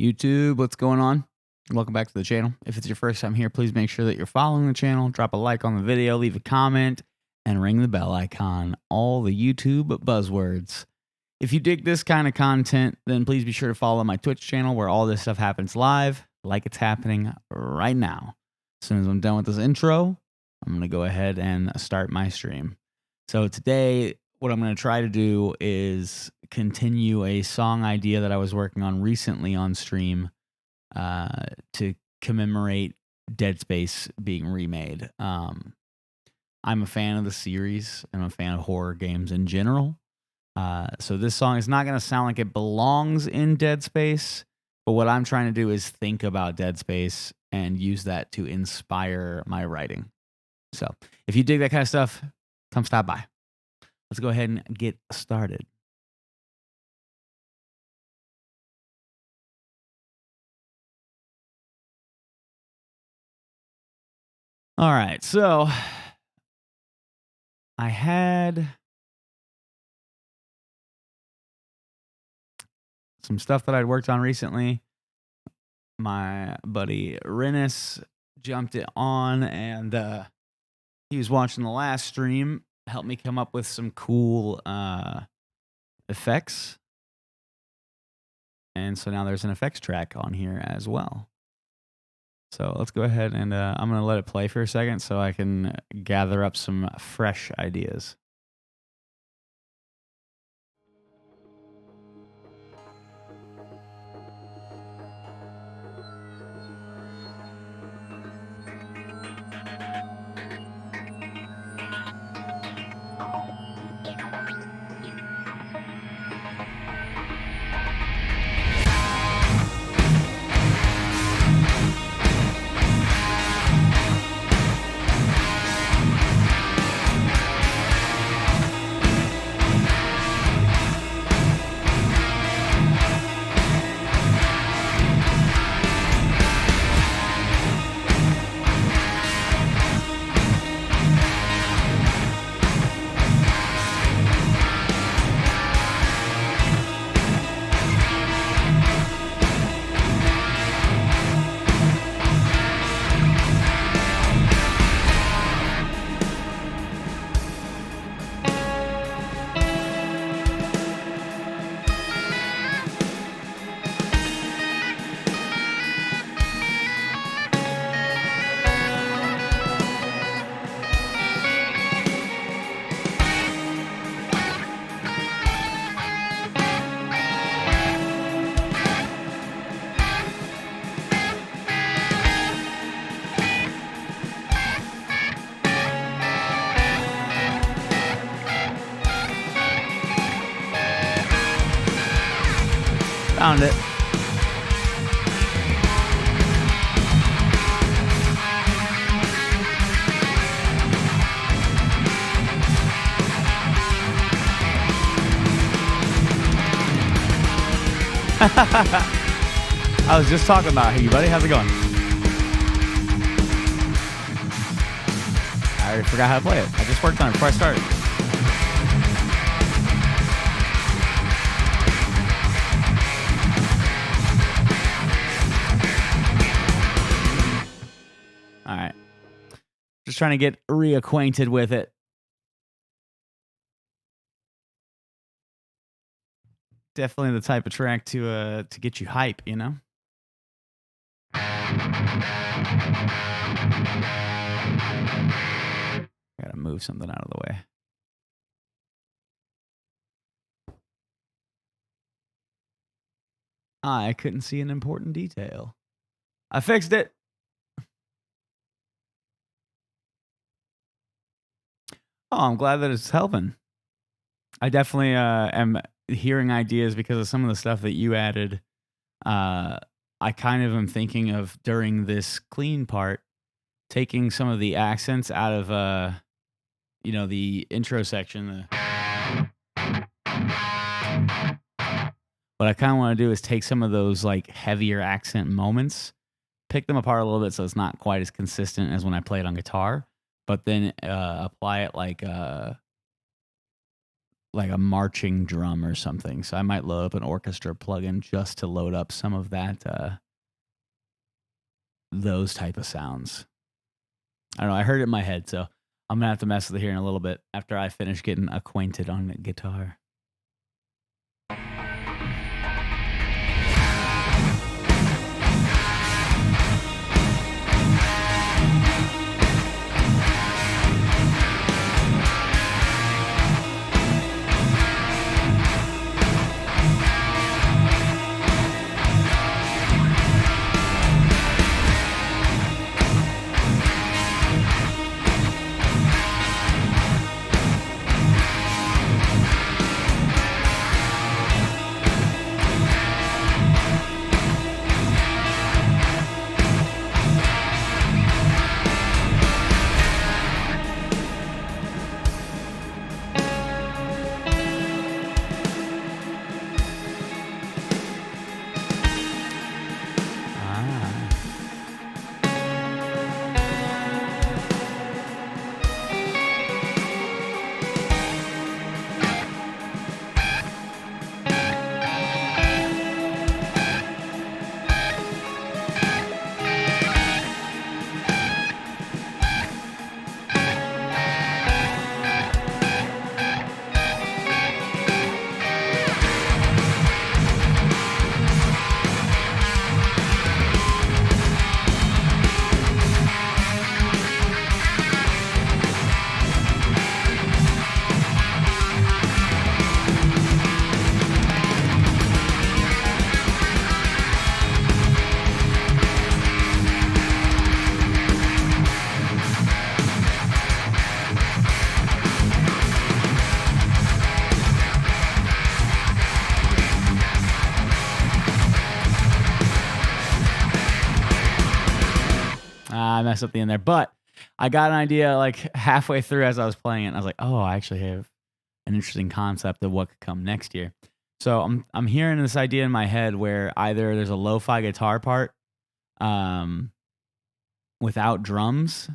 YouTube, what's going on? Welcome back to the channel. If it's your first time here, please make sure that you're following the channel, drop a like on the video, leave a comment, and ring the bell icon. All the YouTube buzzwords. If you dig this kind of content, then please be sure to follow my Twitch channel where all this stuff happens live, like it's happening right now. As soon as I'm done with this intro, I'm going to go ahead and start my stream. So today, what I'm going to try to do is continue a song idea that I was working on recently on stream to commemorate Dead Space being remade. I'm a fan of the series, and I'm a fan of horror games in general. So this song is not going to sound like it belongs in Dead Space, but what I'm trying to do is think about Dead Space and use that to inspire my writing. So if you dig that kind of stuff, come stop by. Let's go ahead and get started. All right, so I had some stuff that I'd worked on recently. My buddy Rennis jumped it on, and he was watching the last stream, helped me come up with some cool effects. And so now there's an effects track on here as well. So let's go ahead and I'm going to let it play for a second so I can gather up some fresh ideas. Found it. I was just talking about you, buddy. How's it going? I already forgot how to play it. I just worked on it before I started. All right. Just trying to get reacquainted with it. Definitely the type of track to get you hype, you know? Gotta move something out of the way. I couldn't see an important detail. I fixed it. Oh, I'm glad that it's helping. I definitely am hearing ideas because of some of the stuff that you added. I kind of am thinking of, during this clean part, taking some of the accents out of the intro section. What I kind of want to do is take some of those like heavier accent moments, pick them apart a little bit so it's not quite as consistent as when I play it on guitar, but then apply it like like a marching drum or something. So I might load up an orchestra plugin just to load up some of that, those type of sounds. I don't know. I heard it in my head, so I'm gonna have to mess with it here in a little bit after I finish getting acquainted on the guitar. I messed up the end there, but I got an idea like halfway through as I was playing it. And I was like, oh, I actually have an interesting concept of what could come next year. So I'm hearing this idea in my head where either there's a lo-fi guitar part without drums,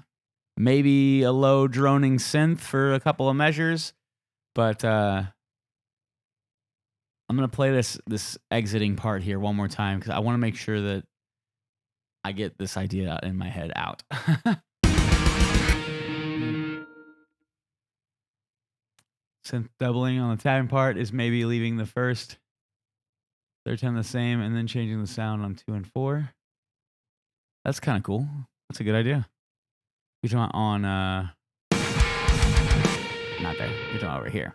maybe a low droning synth for a couple of measures, but I'm gonna play this exiting part here one more time because I want to make sure that I get this idea in my head out. Synth doubling on the tapping part is maybe leaving the first third time the same and then changing the sound on 2 and 4. That's kind of cool. That's a good idea. You're talking on not there. You're talking over here.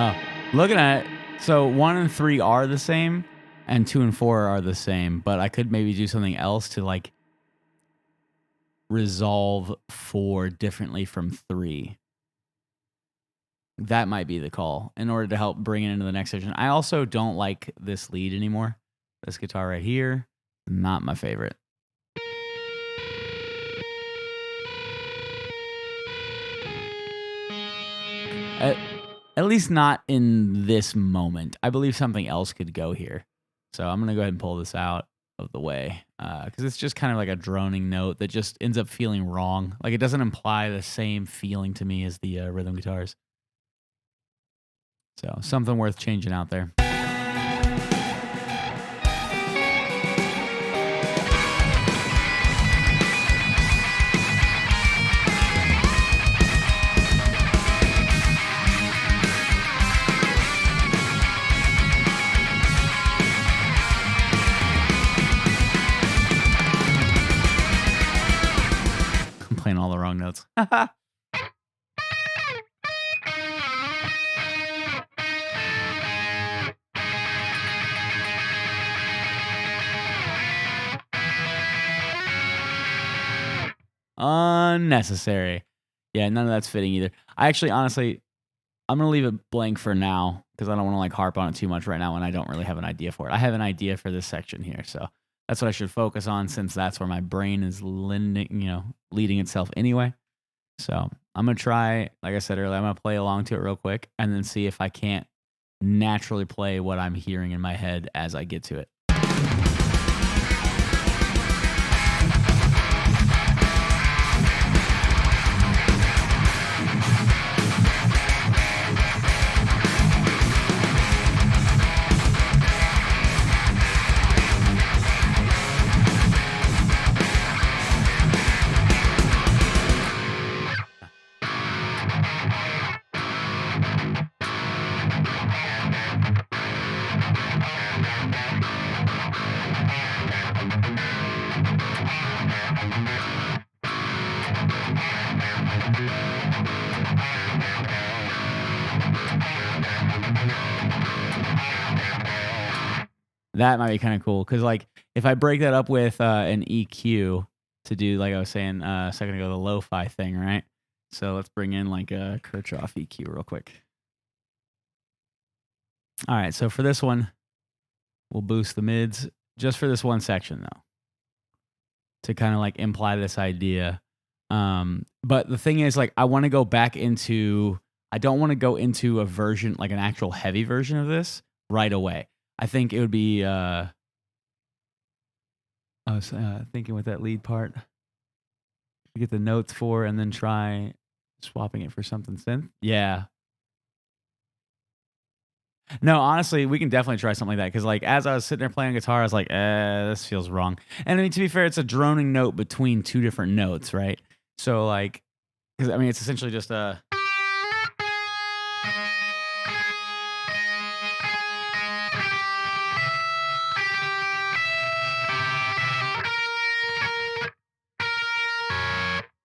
Oh, looking at it, so 1 and 3 are the same, and 2 and 4 are the same, but I could maybe do something else to like resolve 4 differently from 3. That might be the call in order to help bring it into the next section. I also don't like this lead anymore. This guitar right here, not my favorite. At least not in this moment. I believe something else could go here. So I'm going to go ahead and pull this out of the way because it's just kind of like a droning note that just ends up feeling wrong. Like it doesn't imply the same feeling to me as the rhythm guitars. So something worth changing out there. Playing all the wrong notes. Unnecessary. Yeah, none of that's fitting either. I actually, honestly, I'm gonna leave it blank for now because I don't want to like harp on it too much right now, and I don't really have an idea for it. I have an idea for this section here, so that's what I should focus on since that's where my brain is leading itself anyway. So I'm gonna try, like I said earlier, I'm gonna play along to it real quick and then see if I can't naturally play what I'm hearing in my head as I get to it. That might be kind of cool because, like, if I break that up with an EQ to do, like I was saying a second ago, the lo-fi thing, right? So let's bring in like a Kirchhoff EQ real quick. All right, so for this one, we'll boost the mids just for this one section though, to kind of like imply this idea. But the thing is, like, I want to go back into. I don't want to go into a version like an actual heavy version of this right away. I think it would be. I was thinking with that lead part, get the notes for, and then try swapping it for something synth. Yeah. No, honestly, we can definitely try something like that because, like, as I was sitting there playing guitar, I was like, this feels wrong. And I mean, to be fair, it's a droning note between two different notes, right? So, like, because I mean, it's essentially just a.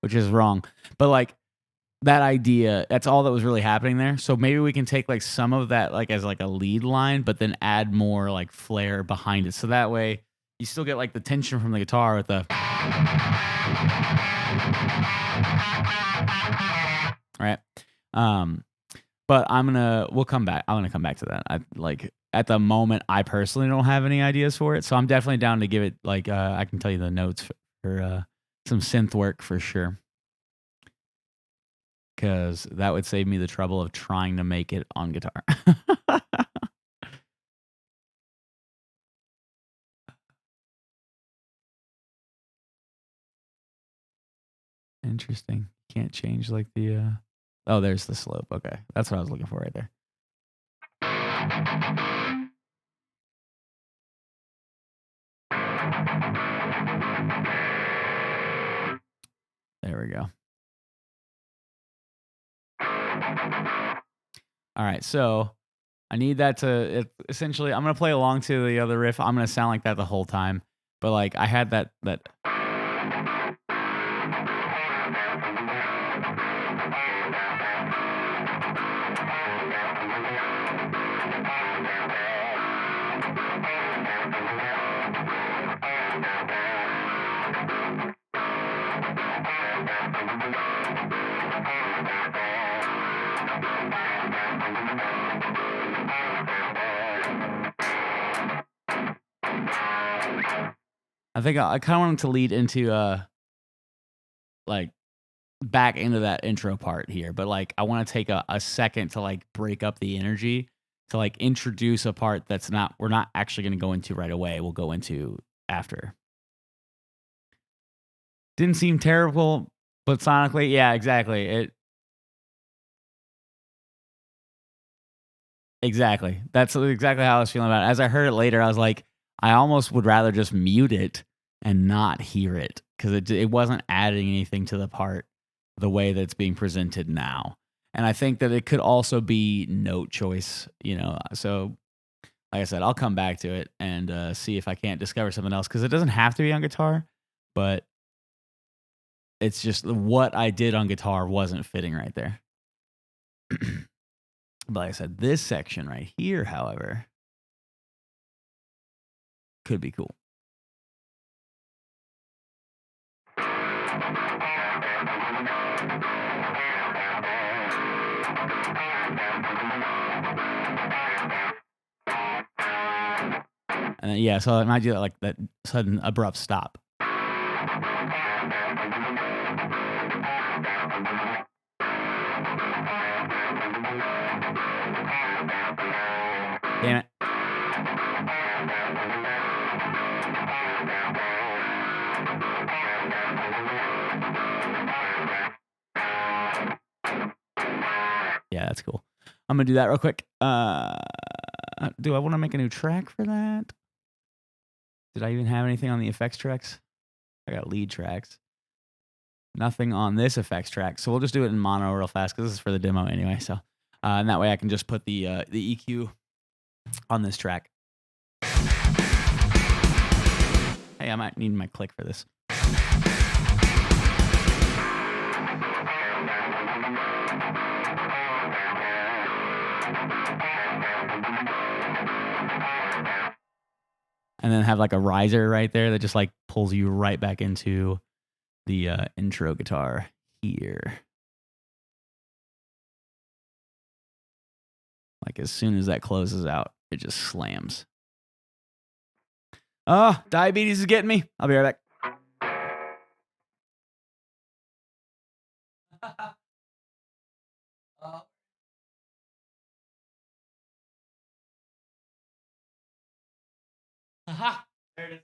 Which is wrong. But like that idea, that's all that was really happening there. So maybe we can take like some of that like as like a lead line, but then add more like flair behind it. So that way you still get like the tension from the guitar with the right. But we'll come back. I'm gonna come back to that. I like at the moment I personally don't have any ideas for it. So I'm definitely down to give it like I can tell you the notes for some synth work for sure. Because that would save me the trouble of trying to make it on guitar. Interesting. Can't change like the oh, there's the slope. Okay. That's what I was looking for right there. There we go. All right, so I need that to essentially I'm gonna play along to the other riff. I'm gonna sound like that the whole time. But like I had that I think I kind of wanted to lead into like back into that intro part here, but like I want to take a second to like break up the energy to like introduce a part that's not we're not actually going to go into right away. We'll go into after. Didn't seem terrible, but sonically, yeah, exactly. Exactly. That's exactly how I was feeling about it. As I heard it later, I was like, I almost would rather just mute it and not hear it because it wasn't adding anything to the part the way that it's being presented now. And I think that it could also be note choice, So, like I said, I'll come back to it and see if I can't discover something else because it doesn't have to be on guitar, but it's just what I did on guitar wasn't fitting right there. But like I said, this section right here, however, could be cool. And then, yeah, so it might do that, like that sudden abrupt stop. Damn it. Yeah, that's cool. I'm gonna do that real quick. Do I want to make a new track for that? Did I even have anything on the effects tracks? I got lead tracks. Nothing on this effects track, so we'll just do it in mono real fast because this is for the demo anyway. So, and that way I can just put the EQ on this track. Hey, I might need my click for this. And then have like a riser right there that just like pulls you right back into the intro guitar here. Like as soon as that closes out, it just slams. Oh, diabetes is getting me. I'll be right back. Aha, there it is.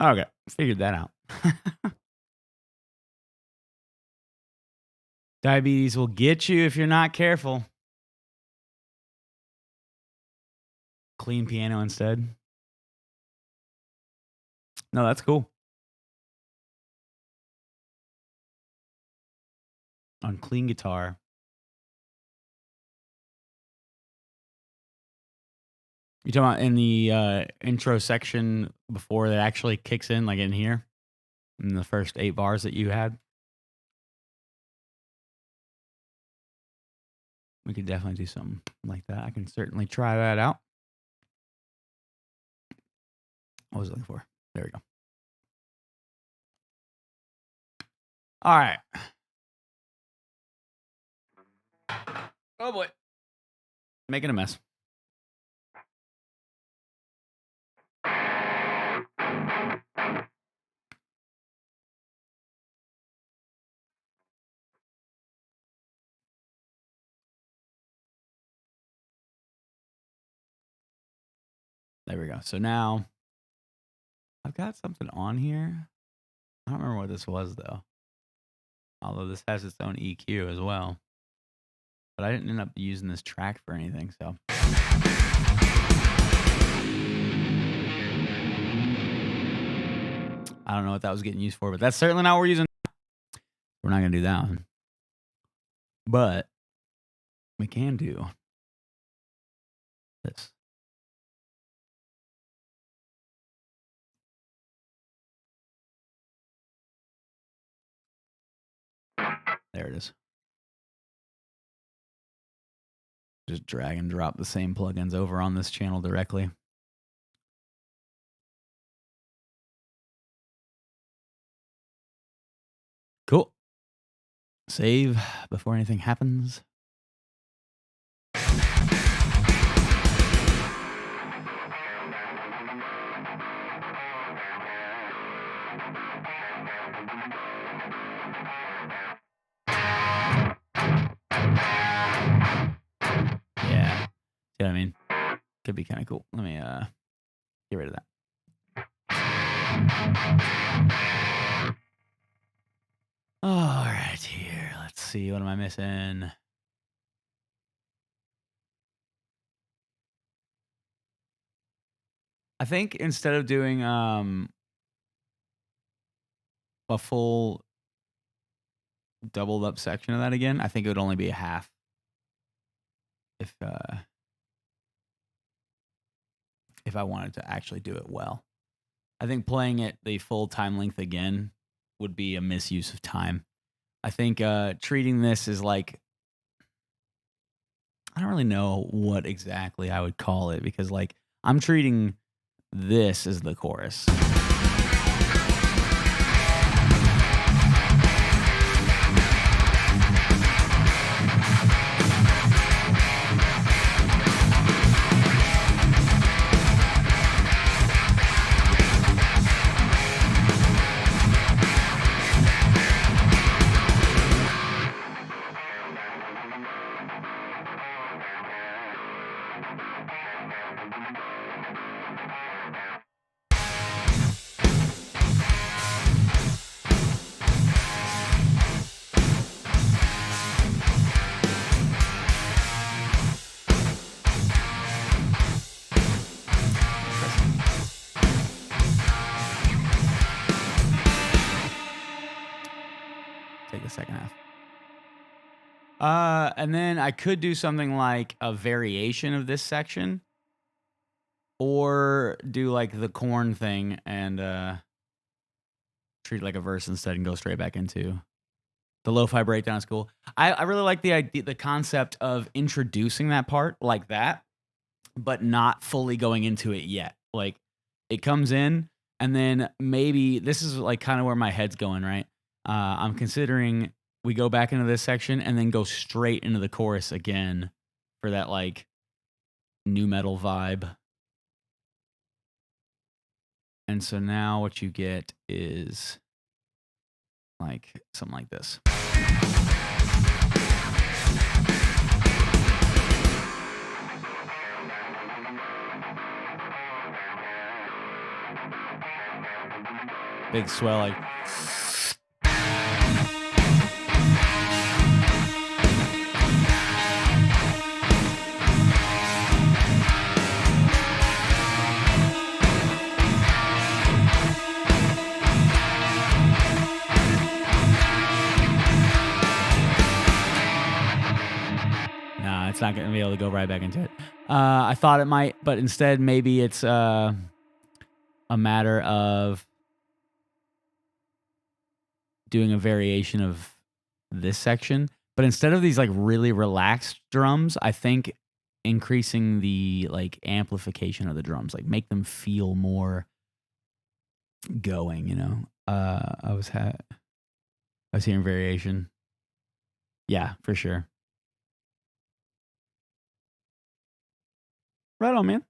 Okay, figured that out. Diabetes will get you if you're not careful. Clean piano instead. No, that's cool. On clean guitar. You talking about in the intro section before that actually kicks in, like in here, in the first 8 bars that you had? We could definitely do something like that. I can certainly try that out. What was I looking for? There we go. All right. Oh boy. Making a mess. There we go. So now I've got something on here. I don't remember what this was though. Although this has its own EQ as well. But I didn't end up using this track for anything, so. I don't know what that was getting used for, but that's certainly not what we're using. We're not going to do that one. But we can do this. There it is. Just drag and drop the same plugins over on this channel directly. Cool. Save before anything happens. Yeah. See what I mean? Could be kind of cool. Let me get rid of that. All right, here. Let's see. What am I missing? I think instead of doing a full doubled up section of that again, I think it would only be a half. If I wanted to actually do it well. I think playing it the full time length again would be a misuse of time. I think treating this as like, I don't really know what exactly I would call it, because like I'm treating this as the chorus. Take the second half. And then I could do something like a variation of this section, or do like the corn thing and treat it like a verse instead and go straight back into the lo-fi breakdown. Is cool. I really like the idea, the concept of introducing that part like that, but not fully going into it yet. Like it comes in, and then maybe this is like kind of where my head's going, right? I'm considering we go back into this section and then go straight into the chorus again for that like new metal vibe. And so now what you get is like something like this. Big swell, like. Nah, it's not going to be able to go right back into it. I thought it might, but instead maybe it's a matter of doing a variation of this section. But instead of these like really relaxed drums, I think increasing the like amplification of the drums, like make them feel more going, you know. I was hearing variation. Yeah, for sure. Right on, man.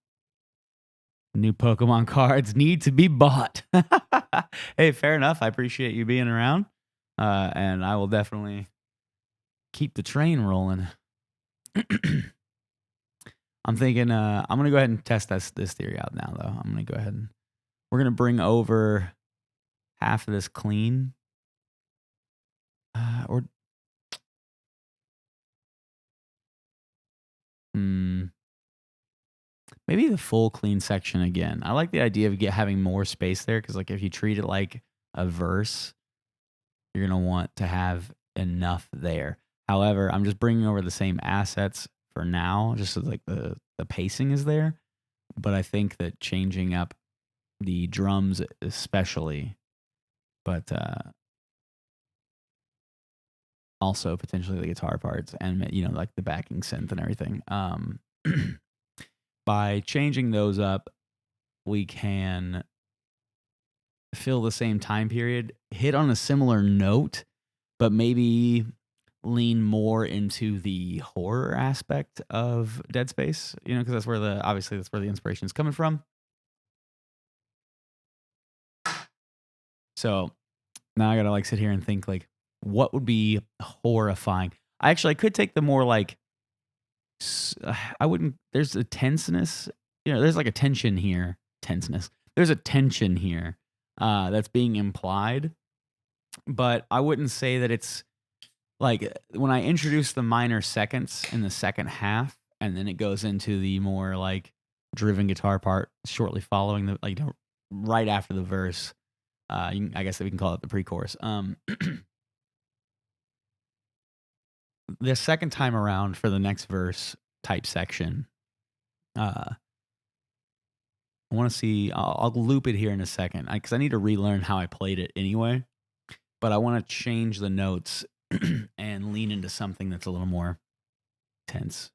New Pokemon cards need to be bought. Hey, fair enough. I appreciate you being around. And I will definitely keep the train rolling. I'm thinking I'm going to go ahead and test this theory out now, though. I'm going to go ahead and we're going to bring over half of this clean. Or maybe the full clean section again. I like the idea of having more space there, because like if you treat it like a verse, you're going to want to have enough there. However, I'm just bringing over the same assets for now, just so like the pacing is there. But I think that changing up the drums especially, but also potentially the guitar parts and, you know, like the backing synth and everything. By changing those up, we can fill the same time period, hit on a similar note, but maybe lean more into the horror aspect of Dead Space, you know, because that's where obviously that's where the inspiration is coming from. So now I gotta like sit here and think like, what would be horrifying? I could take the more like, I wouldn't. There's a tenseness, you know. There's like a tension here. Tenseness. There's a tension here that's being implied, but I wouldn't say that it's like when I introduce the minor seconds in the second half, and then it goes into the more like driven guitar part shortly following the like right after the verse. I guess that we can call it the pre-chorus. The second time around for the next verse type section, I want to see. I'll loop it here in a second because I need to relearn how I played it anyway. But I want to change the notes and lean into something that's a little more tense.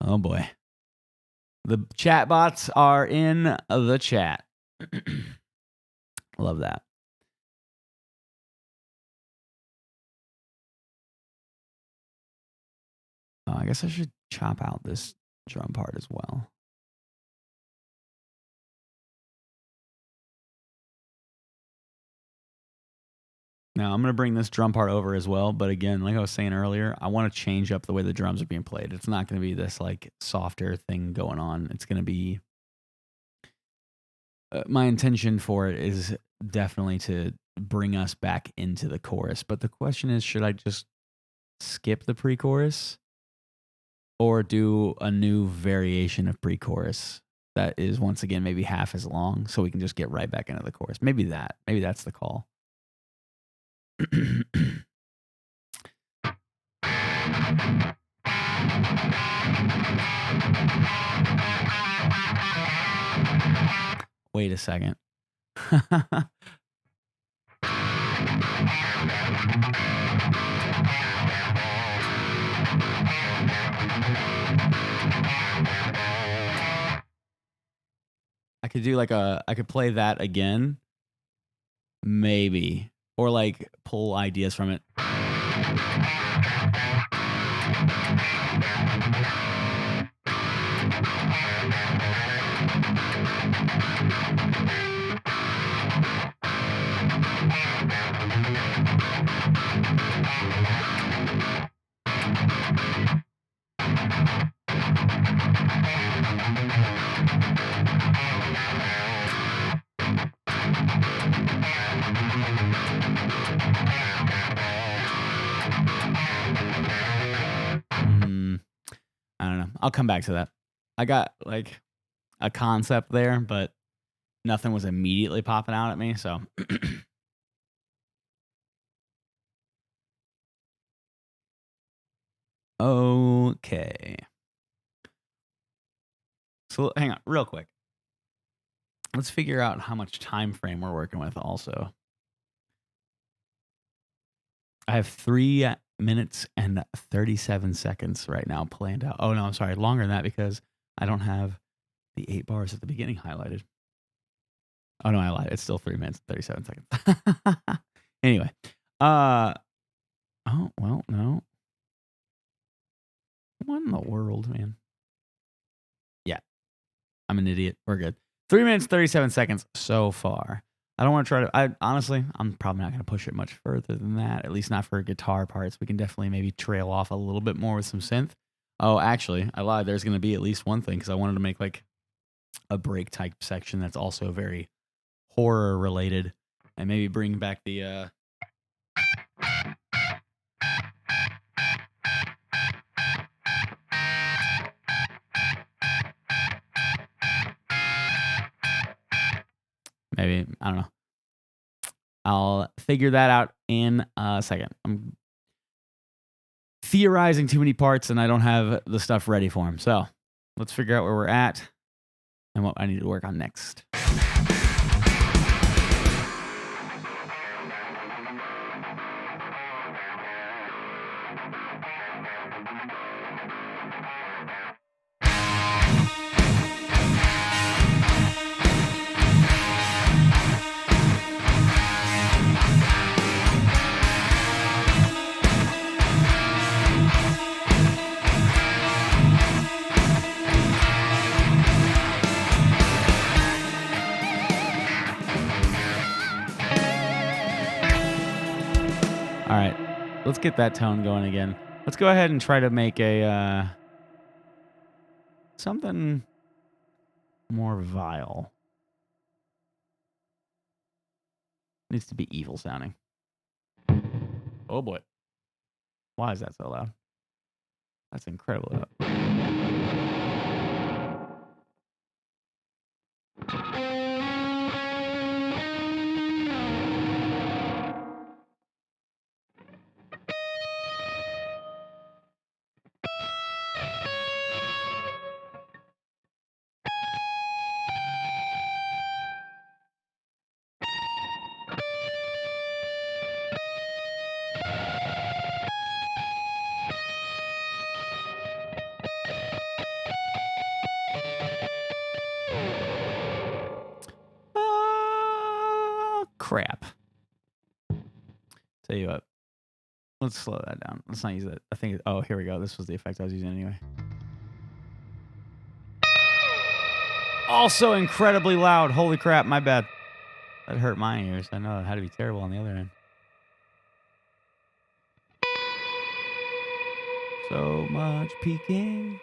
Oh boy. The chat bots are in the chat. Love that. I guess I should chop out this drum part as well. Now I'm going to bring this drum part over as well. But again, like I was saying earlier, I want to change up the way the drums are being played. It's not going to be this like softer thing going on. It's going to be my intention for it is definitely to bring us back into the chorus. But the question is, should I just skip the pre-chorus or do a new variation of pre-chorus that is once again maybe half as long so we can just get right back into the chorus? Maybe that's the call. Wait a second. I could do like I could play that again, maybe, or like pull ideas from it. I don't know. I'll come back to that. I got like a concept there, but nothing was immediately popping out at me. So, okay. So hang on, real quick. Let's figure out how much time frame we're working with. Also, I have 3 minutes and 37 seconds right now planned out. Oh no, I'm sorry, longer than that because I don't have the 8 bars at the beginning highlighted. Oh no, I lied. It's still 3 minutes and 37 seconds. Anyway, oh well, no. What in the world, man? Yeah, I'm an idiot. We're good. 3 minutes 37 seconds so far. I don't want to try to. I'm probably not going to push it much further than that. At least not for guitar parts. We can definitely maybe trail off a little bit more with some synth. Oh, actually, I lied. There's going to be at least one thing because I wanted to make like a break type section that's also very horror related, and maybe bring back the. Maybe I don't know. I'll figure that out in a second. theorizing too many parts and I don't have the stuff ready for him. So let's figure out where we're at and what I need to work on next. All right, let's get that tone going again. Let's go ahead and try to make a something more vile. Needs to be evil sounding. Oh boy. Why is that so loud? That's incredibly loud. Crap. Tell you what. Let's slow that down. Let's not use that. I think. Oh, here we go. This was the effect I was using anyway. Also incredibly loud. Holy crap, my bad. That hurt my ears. I know it had to be terrible on the other end. So much peeking.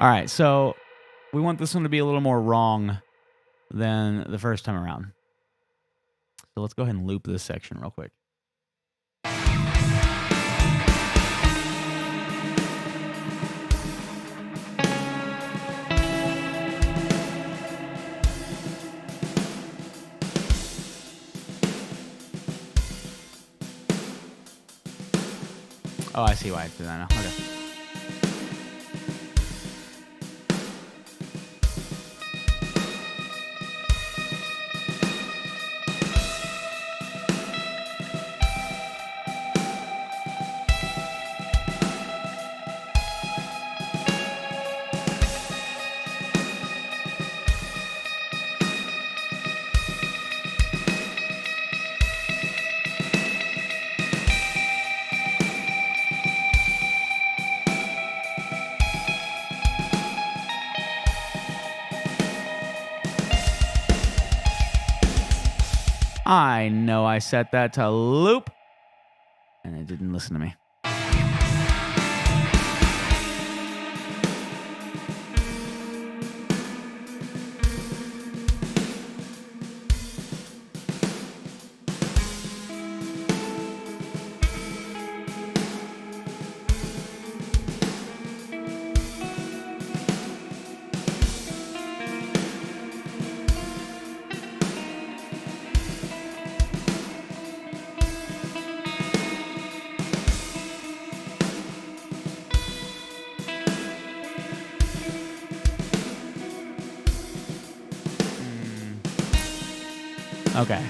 All right, so we want this one to be a little more wrong than the first time around. So let's go ahead and loop this section real quick. Oh, I see why I did that now. Okay. I know I set that to loop, and it didn't listen to me. Okay.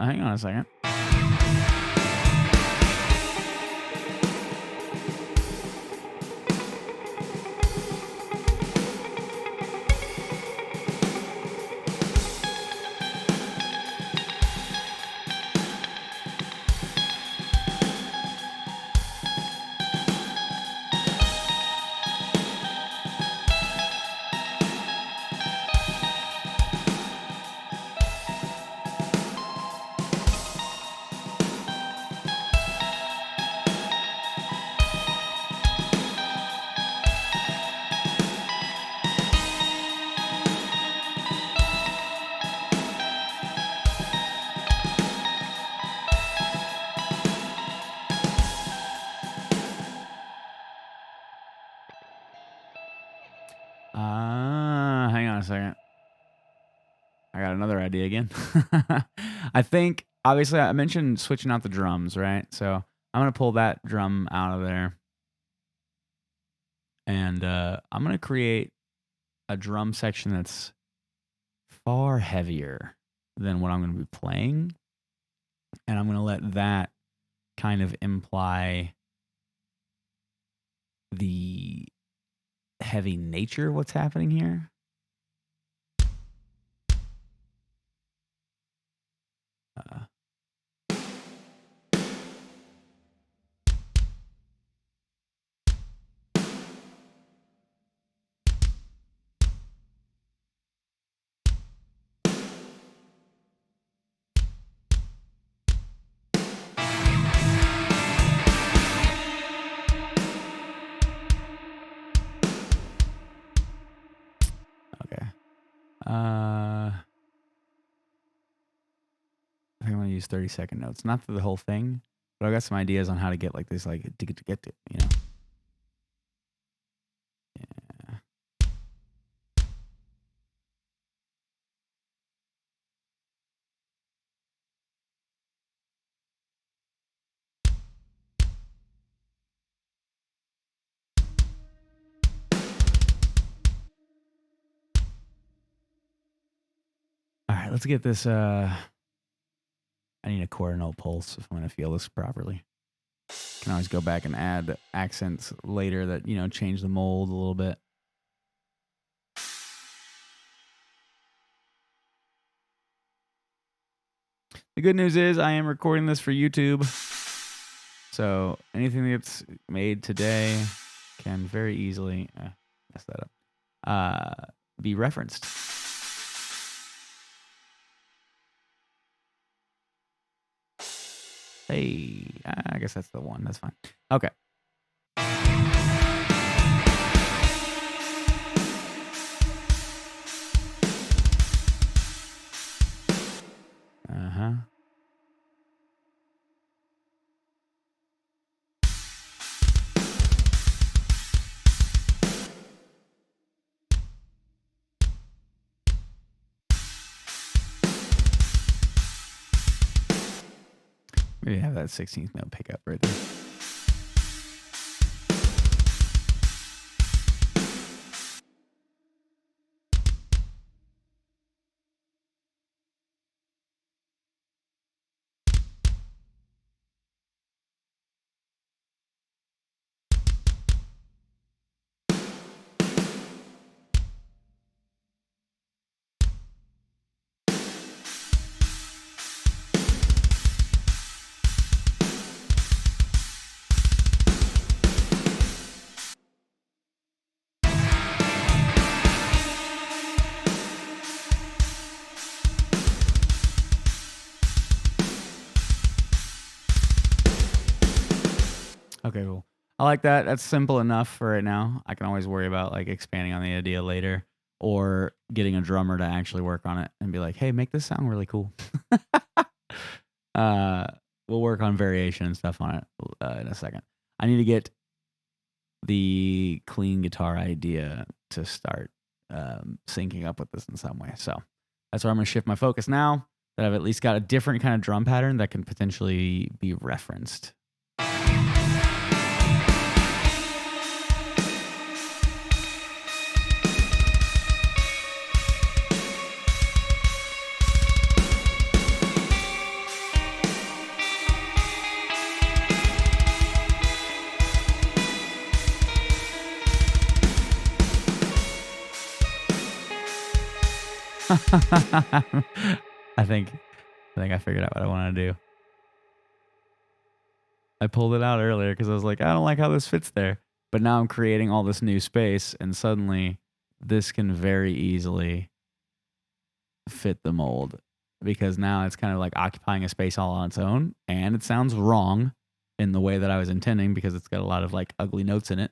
Hang on a second. Hang on a second. I got another idea again. I think, obviously, I mentioned switching out the drums, right? So I'm going to pull that drum out of there. And I'm going to create a drum section that's far heavier than what I'm going to be playing. And I'm going to let that kind of imply the heavy nature of what's happening here. Okay. I think I'm going to use 30-second notes. Not for the whole thing, but I got some ideas on how to get like this, like, to get to, you know. Yeah. All right, let's get this. I need a quarter note pulse if I'm going to feel this properly. Can always go back and add accents later that, you know, change the mold a little bit. The good news is I am recording this for YouTube. So anything that's made today can very easily mess that up. Be referenced. Hey, I guess that's the one. That's fine. Okay. Uh-huh. You have that 16th note pickup right there. Okay, cool. I like that. That's simple enough for right now. I can always worry about like expanding on the idea later or getting a drummer to actually work on it and be like, hey, make this sound really cool. We'll work on variation and stuff on it in a second. I need to get the clean guitar idea to start syncing up with this in some way. So that's where I'm going to shift my focus now that I've at least got a different kind of drum pattern that can potentially be referenced. I think I figured out what I want to do. I pulled it out earlier because I was like, I don't like how this fits there. But now I'm creating all this new space, and suddenly this can very easily fit the mold because now it's kind of like occupying a space all on its own, and it sounds wrong in the way that I was intending because it's got a lot of like ugly notes in it.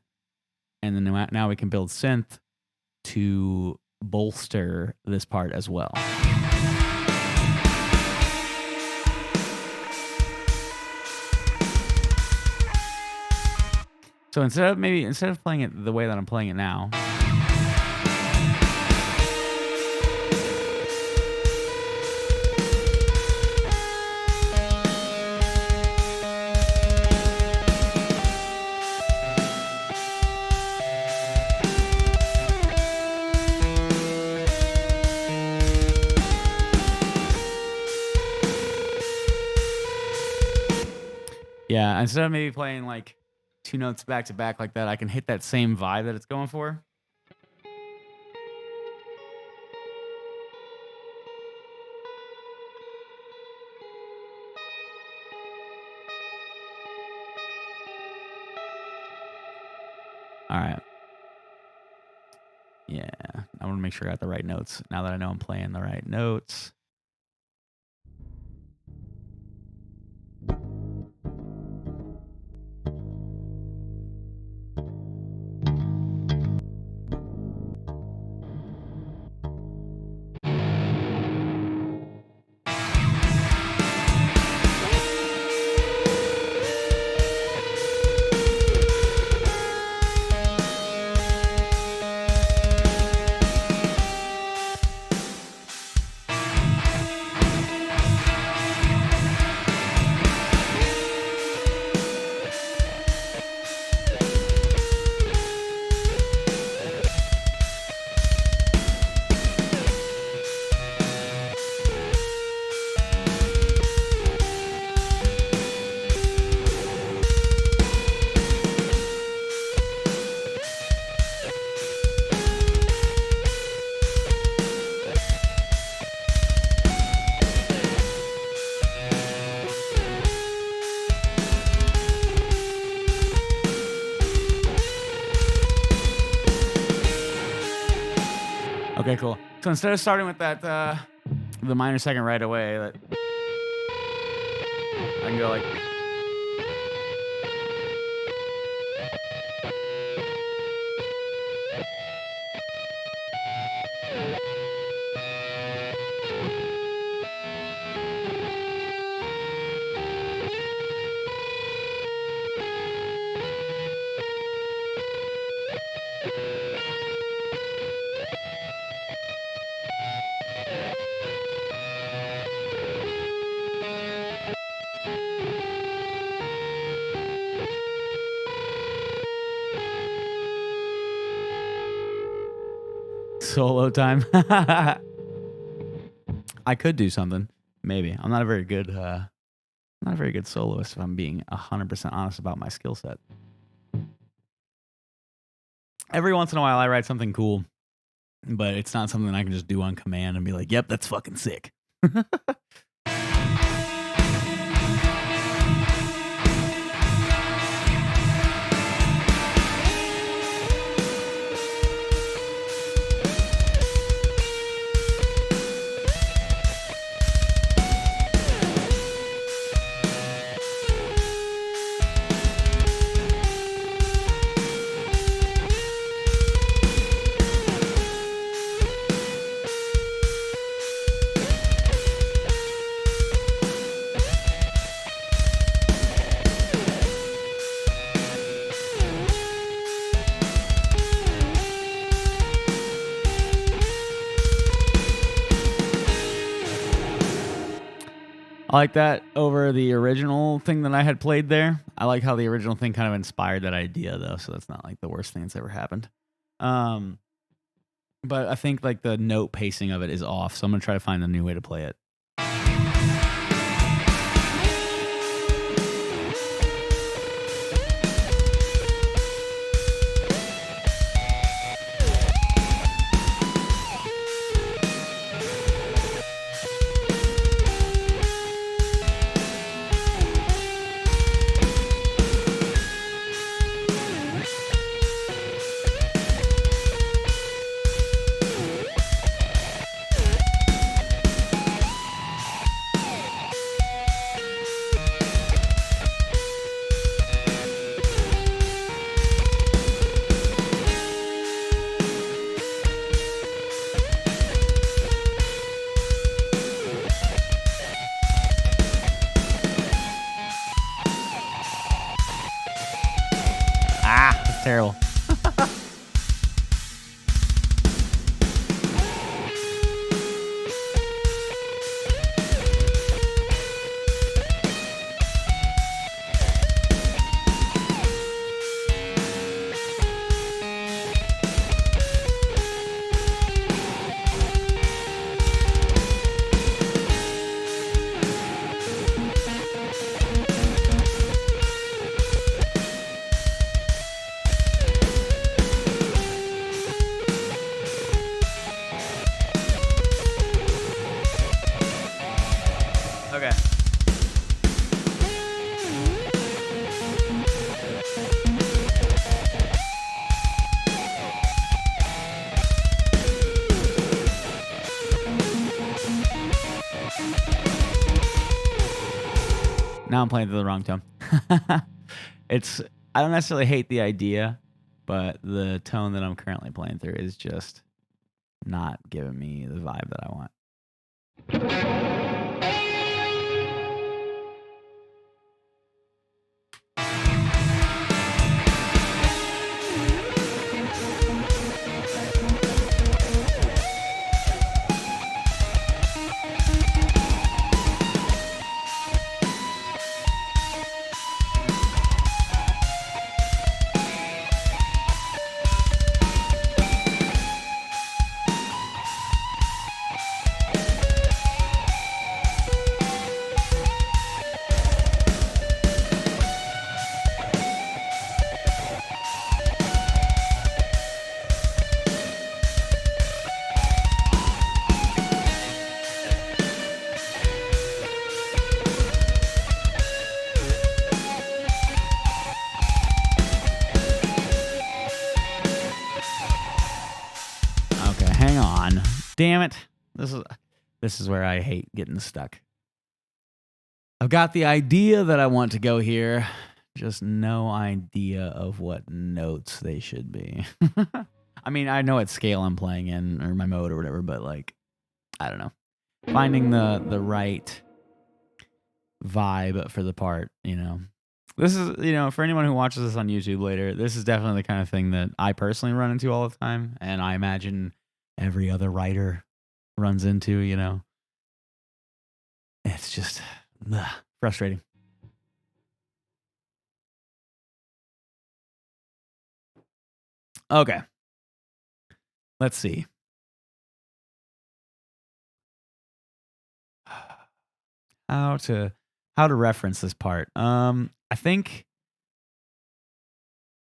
And then now we can build synth to bolster this part as well. So instead of playing it the way that I'm playing it now, yeah, instead of maybe playing like 2 notes back to back like that, I can hit that same vibe that it's going for. All right. Yeah, I want to make sure I got the right notes. Now that I know I'm playing the right notes. Okay, cool. So instead of starting with that, the minor second right away, I can go like. solo time. I could do something. Maybe. I'm not a very good soloist if I'm being 100% honest about my skill set. Every once in a while I write something cool, but it's not something I can just do on command and be like, "Yep, that's fucking sick." I like that over the original thing that I had played there. I like how the original thing kind of inspired that idea, though, so that's not like the worst thing that's ever happened. But I think like the note pacing of it is off, so I'm gonna try to find a new way to play it. That's terrible. Okay. Now I'm playing to the wrong tone. I don't necessarily hate the idea, but the tone that I'm currently playing through is just not giving me the vibe that I want. Hang on. Damn it. This is where I hate getting stuck. I've got the idea that I want to go here, just no idea of what notes they should be. I mean, I know what scale I'm playing in or my mode or whatever, but like, I don't know. Finding the right vibe for the part, you know. This is, you know, for anyone who watches this on YouTube later, this is definitely the kind of thing that I personally run into all the time, and I imagine every other writer runs into, you know. It's just frustrating. Okay. Let's see. how to reference this part. I think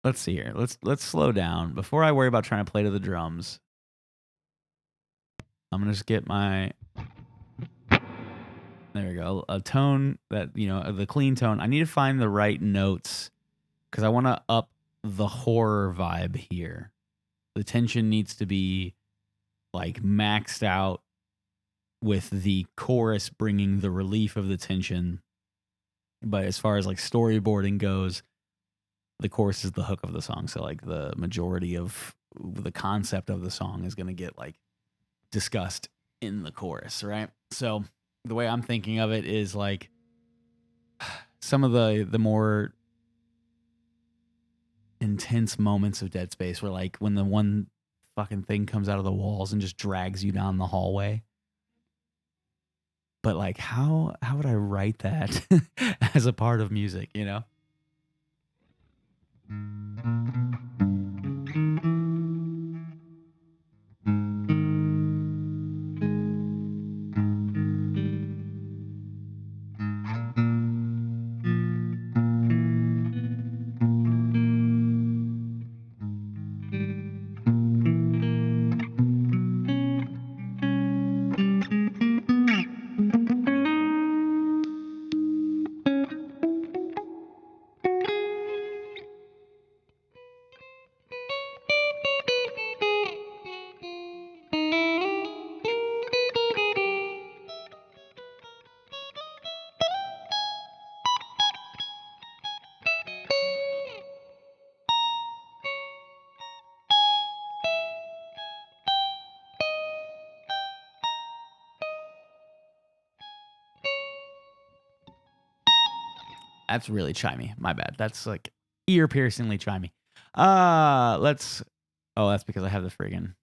let's see here. Let's slow down before I worry about trying to play to the drums. I'm gonna just get my there we go, a tone that the clean tone. I need to find the right notes because I want to up the horror vibe here. The tension needs to be like maxed out with the chorus bringing the relief of the tension. But as far as like storyboarding goes, the chorus is the hook of the song. So like the majority of the concept of the song is going to get like discussed in the chorus, right? So the way I'm thinking of it is like some of the more intense moments of Dead Space where like when the one fucking thing comes out of the walls and just drags you down the hallway. But like how would I write that as a part of music, you know? That's really chimey. My bad. That's like ear-piercingly chimey. Let's. Oh, that's because I have the friggin'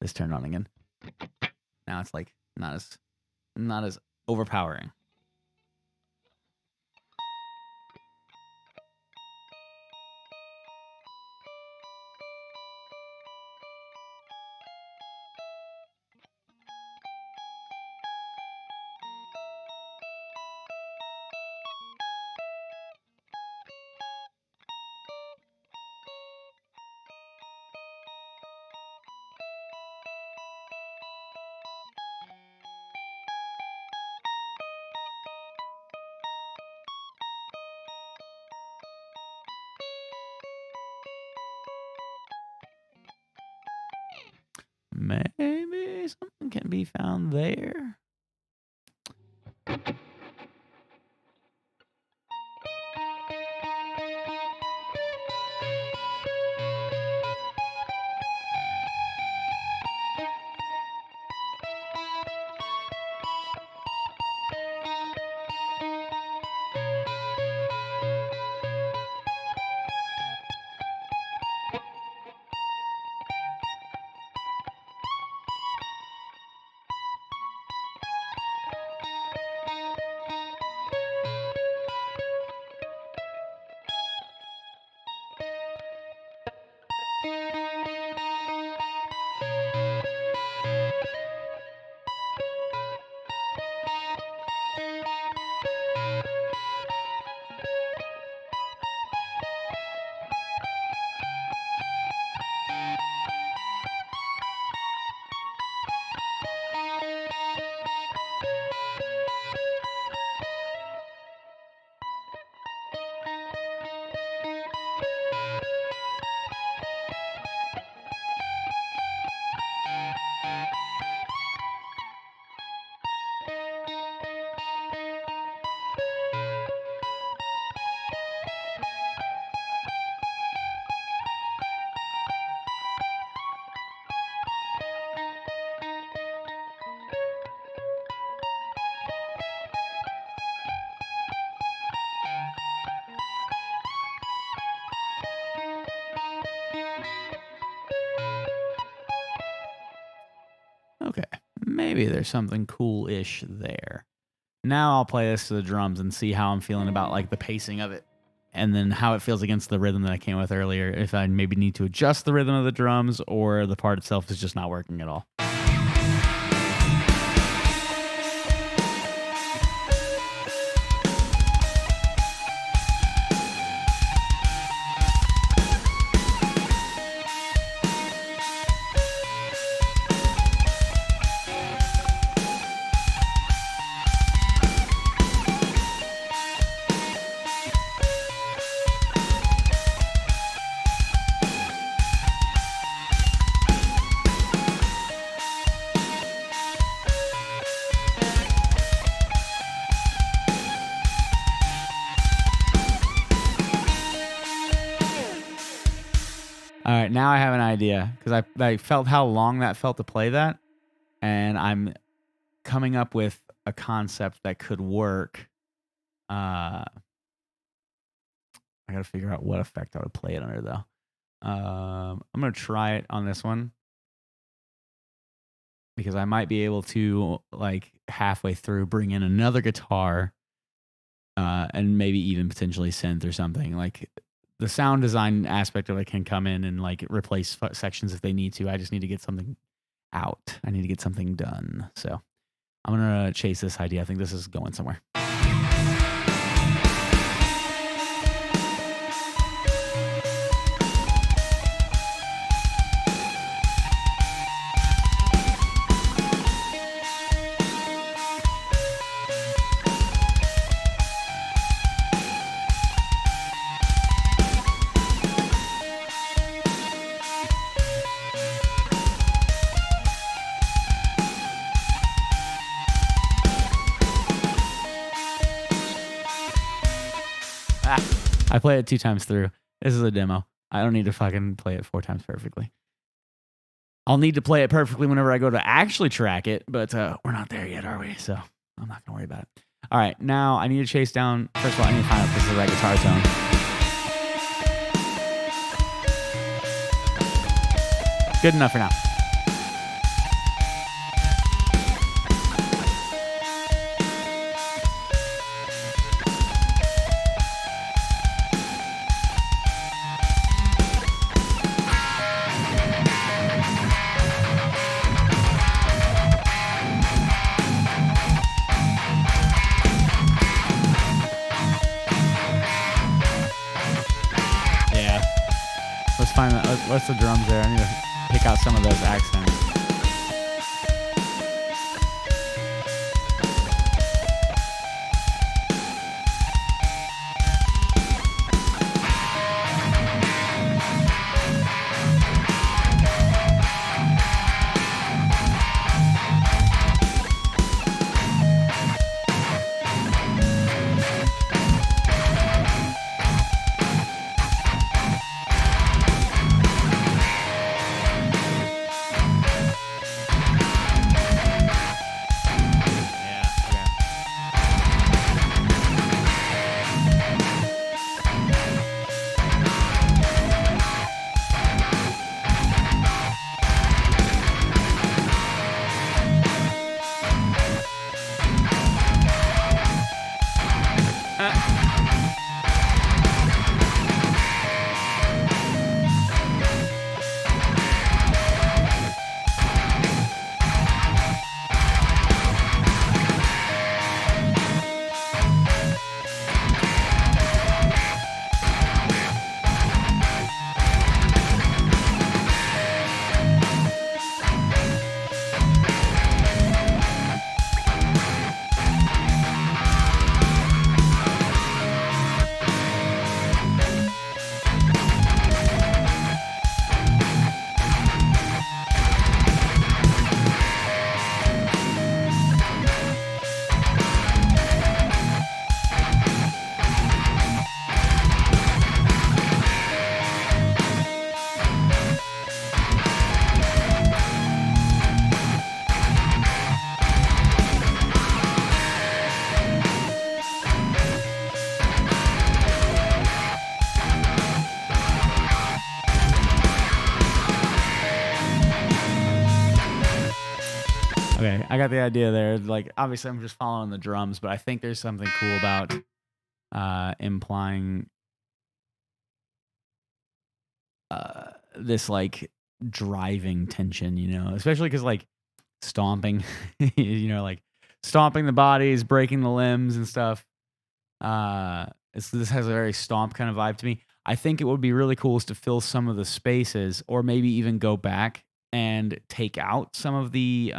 this turned on again. Now it's like not as overpowering. Maybe something can be found there. Okay, maybe there's something cool-ish there. Now I'll play this to the drums and see how I'm feeling about like the pacing of it, and then how it feels against the rhythm that I came with earlier. If I maybe need to adjust the rhythm of the drums, or the part itself is just not working at all. All right, now I have an idea because I felt how long that felt to play that, and I'm coming up with a concept that could work. I got to figure out what effect I would play it under though. I'm gonna try it on this one because I might be able to like halfway through bring in another guitar, and maybe even potentially synth or something. Like the sound design aspect of it can come in and like replace sections if they need to. I just need to get something out. I need to get something done. So I'm gonna chase this idea. I think this is going somewhere. I played it 2 times through. This is a demo. I don't need to fucking play it 4 times perfectly. I'll need to play it perfectly whenever I go to actually track it, but we're not there yet, are we? So I'm not gonna worry about it. All right, now I need to chase down. First of all, I need to find out if this is the right guitar tone. Good enough for now. Find that. What's the drums there? I need to pick out some of those accents. Okay, I got the idea there. Like, obviously, I'm just following the drums, but I think there's something cool about implying this like driving tension, you know, especially because like stomping, you know, like stomping the bodies, breaking the limbs and stuff. This has a very stomp kind of vibe to me. I think it would be really cool is to fill some of the spaces, or maybe even go back and take out some of the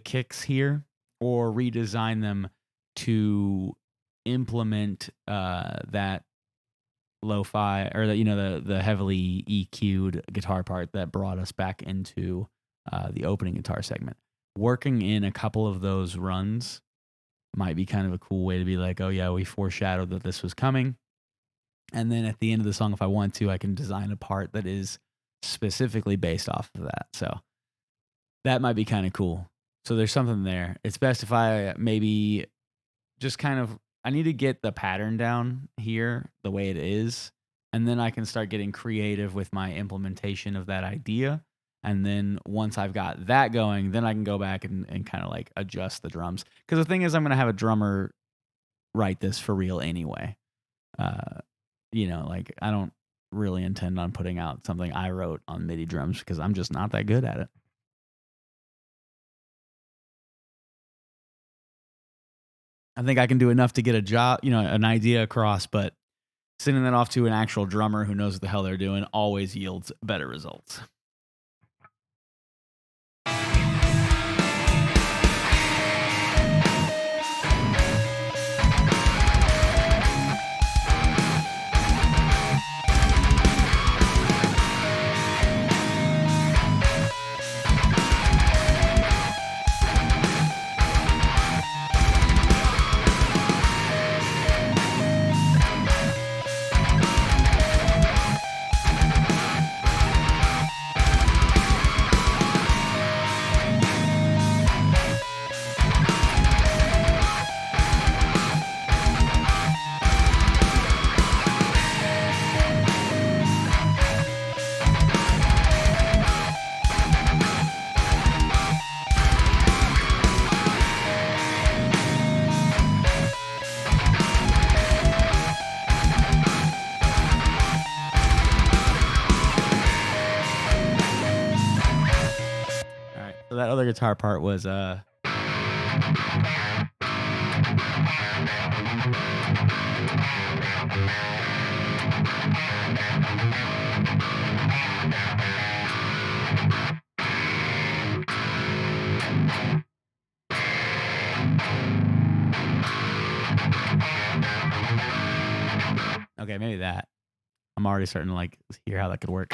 kicks here, or redesign them to implement that lo-fi, or the, you know, the heavily EQ'd guitar part that brought us back into the opening guitar segment. Working in a couple of those runs might be kind of a cool way to be like, oh yeah, we foreshadowed that this was coming. And then at the end of the song, if I want to, I can design a part that is specifically based off of that. So that might be kind of cool. So there's something there. It's best if I maybe just kind of, I need to get the pattern down here the way it is. And then I can start getting creative with my implementation of that idea. And then once I've got that going, then I can go back and kind of like adjust the drums. Because the thing is, I'm going to have a drummer write this for real anyway. You know, like I don't really intend on putting out something I wrote on MIDI drums because I'm just not that good at it. I think I can do enough to get a job, you know, an idea across, but sending that off to an actual drummer who knows what the hell they're doing always yields better results. So that other guitar part was okay, maybe that. I'm already starting to like hear how that could work.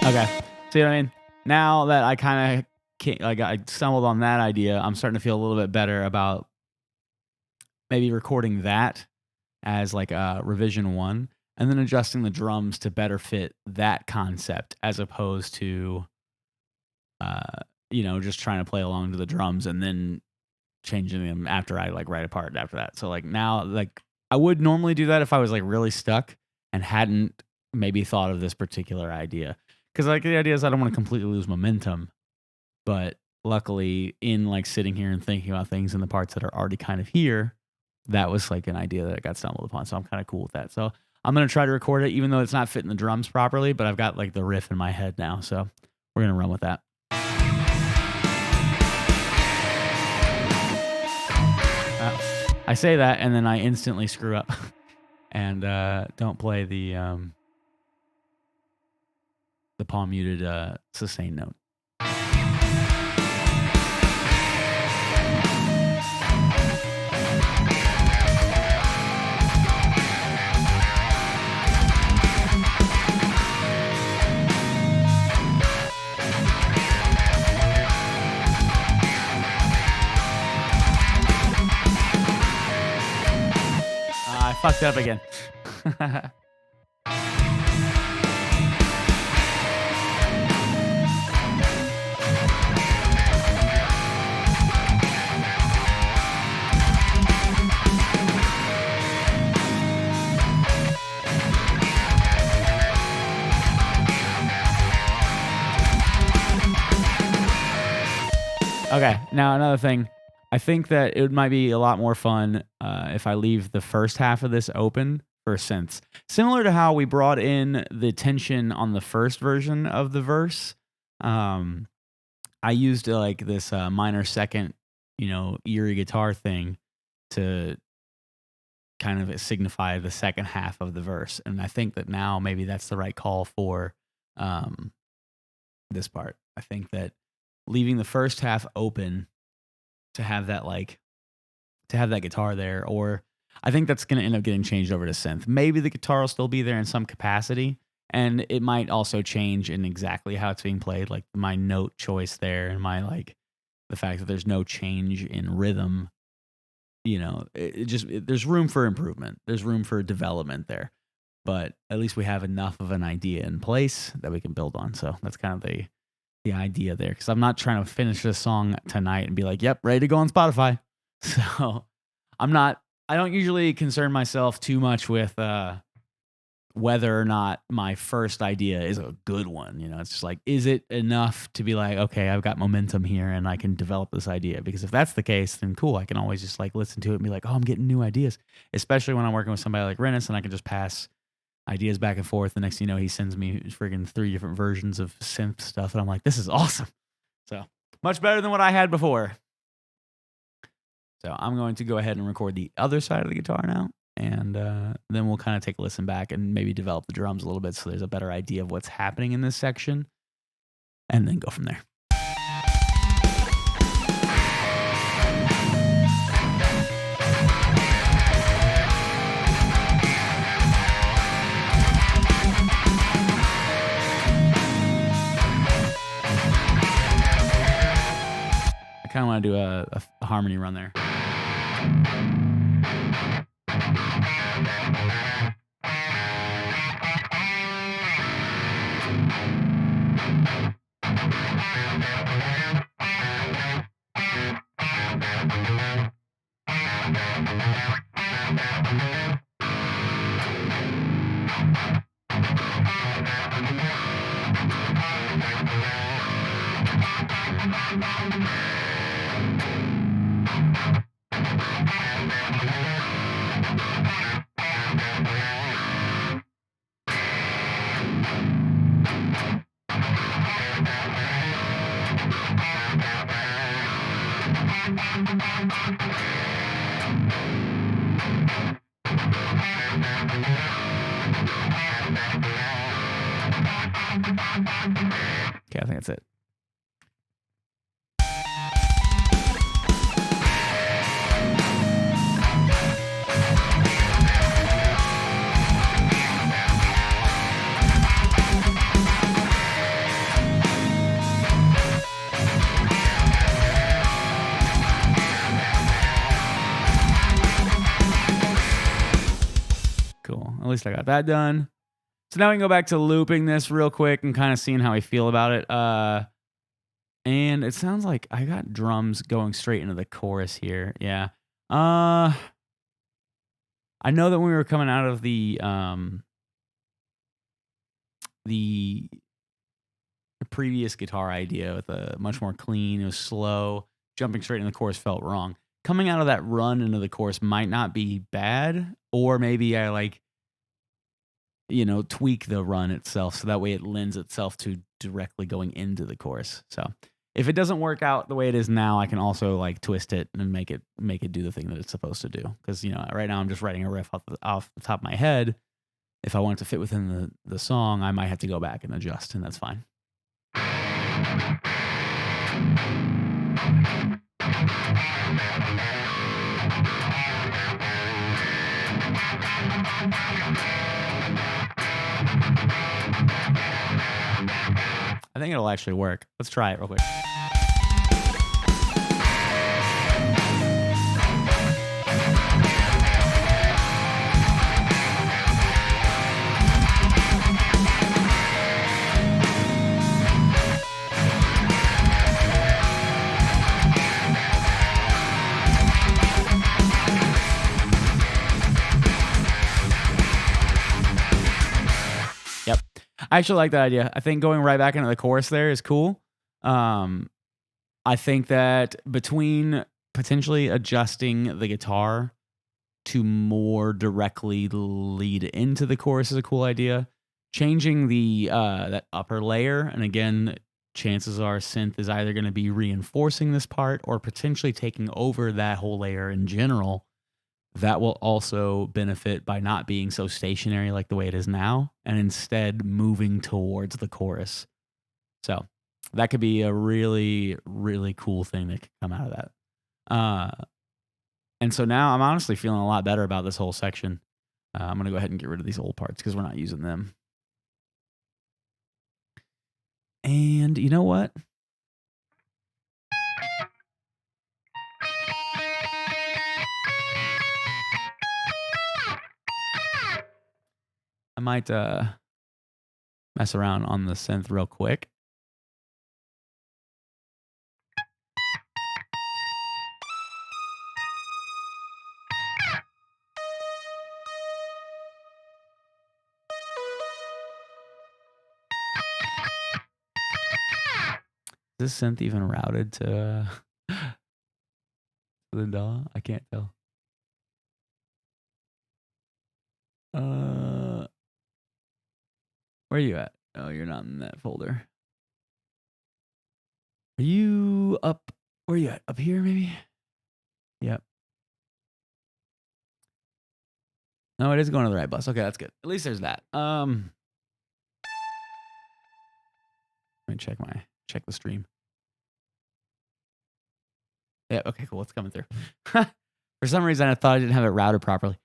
Okay. See what I mean? Now that I kind of like I stumbled on that idea, I'm starting to feel a little bit better about maybe recording that as like a revision 1 and then adjusting the drums to better fit that concept as opposed to you know, just trying to play along to the drums and then changing them after I like write a part after that. So like now, like I would normally do that if I was like really stuck and hadn't maybe thought of this particular idea. Because like the idea is I don't want to completely lose momentum, but luckily in like sitting here and thinking about things in the parts that are already kind of here, that was like an idea that I got stumbled upon. So I'm kind of cool with that. So I'm going to try to record it, even though it's not fitting the drums properly, but I've got like the riff in my head now. So we're going to run with that. I say that and then I instantly screw up and don't play the palm muted sustain note. fucked up again. Okay, now another thing. I think that it might be a lot more fun if I leave the first half of this open for synths. Similar to how we brought in the tension on the first version of the verse. I used like this minor second, eerie guitar thing to kind of signify the second half of the verse. And I think that now maybe that's the right call for this part. I think that leaving the first half open to have that guitar there, or I think that's going to end up getting changed over to synth. Maybe the guitar will still be there in some capacity, and it might also change in exactly how it's being played, like my note choice there and my the fact that there's no change in rhythm. There's room for improvement. There's room for development there, but at least we have enough of an idea in place that we can build on. So that's kind of the idea there, because I'm not trying to finish this song tonight and be like, yep, ready to go on Spotify. So I don't usually concern myself too much with whether or not my first idea is a good one. It's just like, is it enough to be like, okay, I've got momentum here and I can develop this idea? Because if that's the case, then cool. I can always just listen to it and be like, oh, I'm getting new ideas, especially when I'm working with somebody like Rennis and I can just pass ideas back and forth. The next thing you know, he sends me friggin' 3 different versions of synth stuff. And I'm like, this is awesome. So much better than what I had before. So I'm going to go ahead and record the other side of the guitar now. And then we'll kind of take a listen back and maybe develop the drums a little bit so there's a better idea of what's happening in this section. And then go from there. I kind of want to do a harmony run there. Okay, I think that's it. Cool. At least I got that done. So now we can go back to looping this real quick and kind of seeing how I feel about it. And it sounds like I got drums going straight into the chorus here. Yeah. I know that when we were coming out of the previous guitar idea with a much more clean, it was slow, jumping straight in the chorus felt wrong. Coming out of that run into the chorus might not be bad, or maybe I tweak the run itself so that way it lends itself to directly going into the chorus. So if it doesn't work out the way it is now, I can also twist it and make it do the thing that it's supposed to do. Because right now I'm just writing a riff off the top of my head. If I want it to fit within the song, I might have to go back and adjust, and that's fine. I think it'll actually work. Let's try it real quick. I actually like that idea. I think going right back into the chorus there is cool. I think that between potentially adjusting the guitar to more directly lead into the chorus is a cool idea. Changing the that upper layer, and again, chances are synth is either going to be reinforcing this part or potentially taking over that whole layer in general. That will also benefit by not being so stationary like the way it is now, and instead moving towards the chorus. So that could be a really, really cool thing that could come out of that. And so now I'm honestly feeling a lot better about this whole section. I'm going to go ahead and get rid of these old parts because we're not using them. And you know what? I might mess around on the synth real quick. Is this synth even routed to the DAW? I can't tell. Where are you at? Oh, you're not in that folder. Are you up? Where are you at? Up here, maybe? Yep. No, it is going to the right bus. Okay, that's good. At least there's that. Let me check the stream. Yeah, okay, cool. It's coming through. For some reason, I thought I didn't have it routed properly.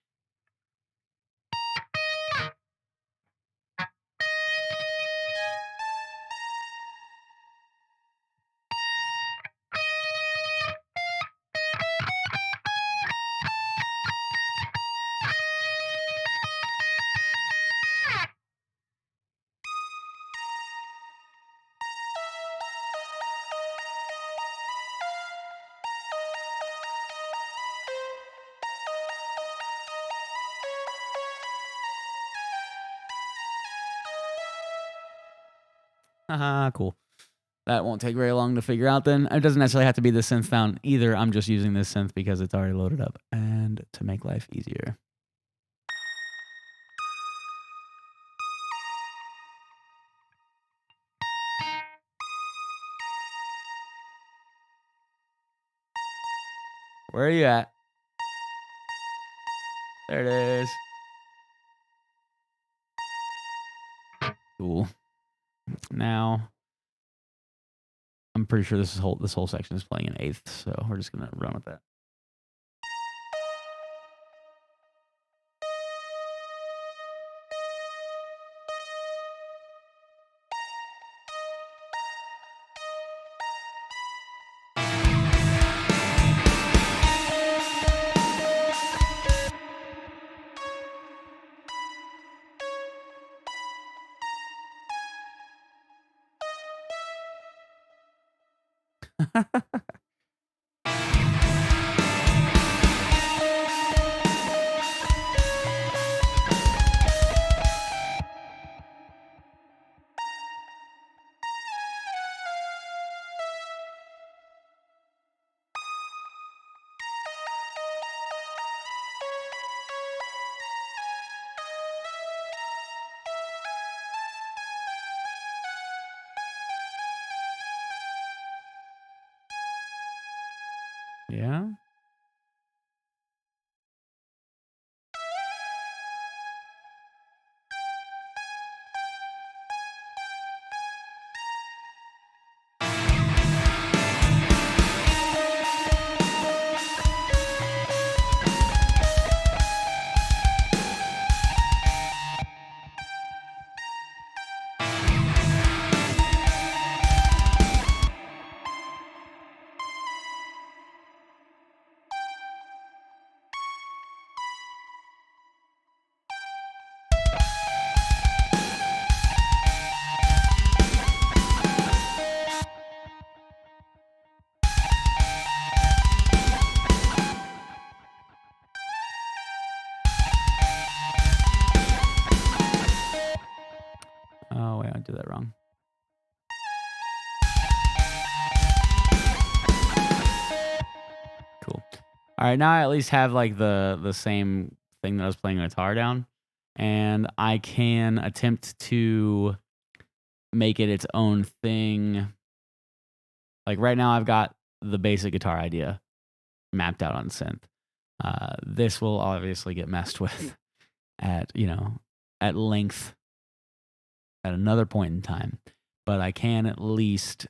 Haha, cool. That won't take very long to figure out then. It doesn't necessarily have to be the synth found either. I'm just using this synth because it's already loaded up and to make life easier. Where are you at? There it is. Cool. Now, I'm pretty sure this whole section is playing in eighth, so we're just gonna run with that. Yeah. did that wrong. Cool. All right, now I at least have like the same thing that I was playing the guitar down, and I can attempt to make it its own thing. Like right now, I've got the basic guitar idea mapped out on synth. This will obviously get messed with at at length at another point in time, but I can at least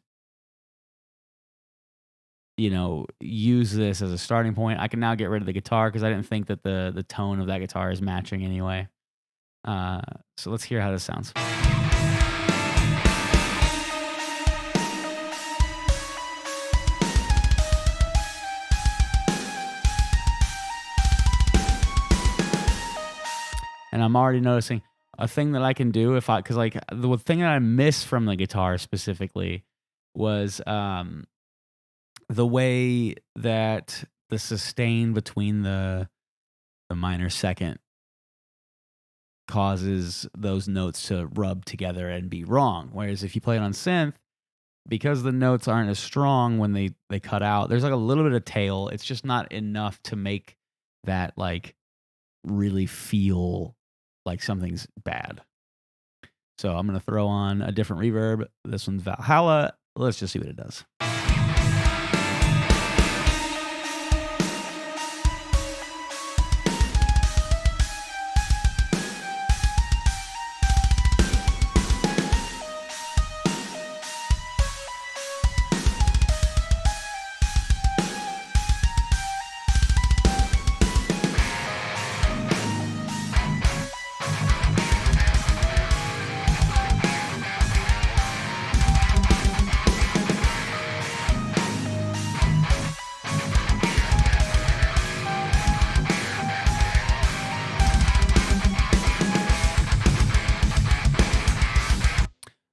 use this as a starting point. I can now get rid of the guitar because I didn't think that the tone of that guitar is matching anyway. So let's hear how this sounds. And I'm already noticing a thing that I can do because like the thing that I miss from the guitar specifically was the way that the sustain between the minor second causes those notes to rub together and be wrong. Whereas if you play it on synth, because the notes aren't as strong when they cut out, there's like a little bit of tail. It's just not enough to make that like really feel like something's bad. So I'm going to throw on a different reverb. This one's Valhalla. Let's just see what it does.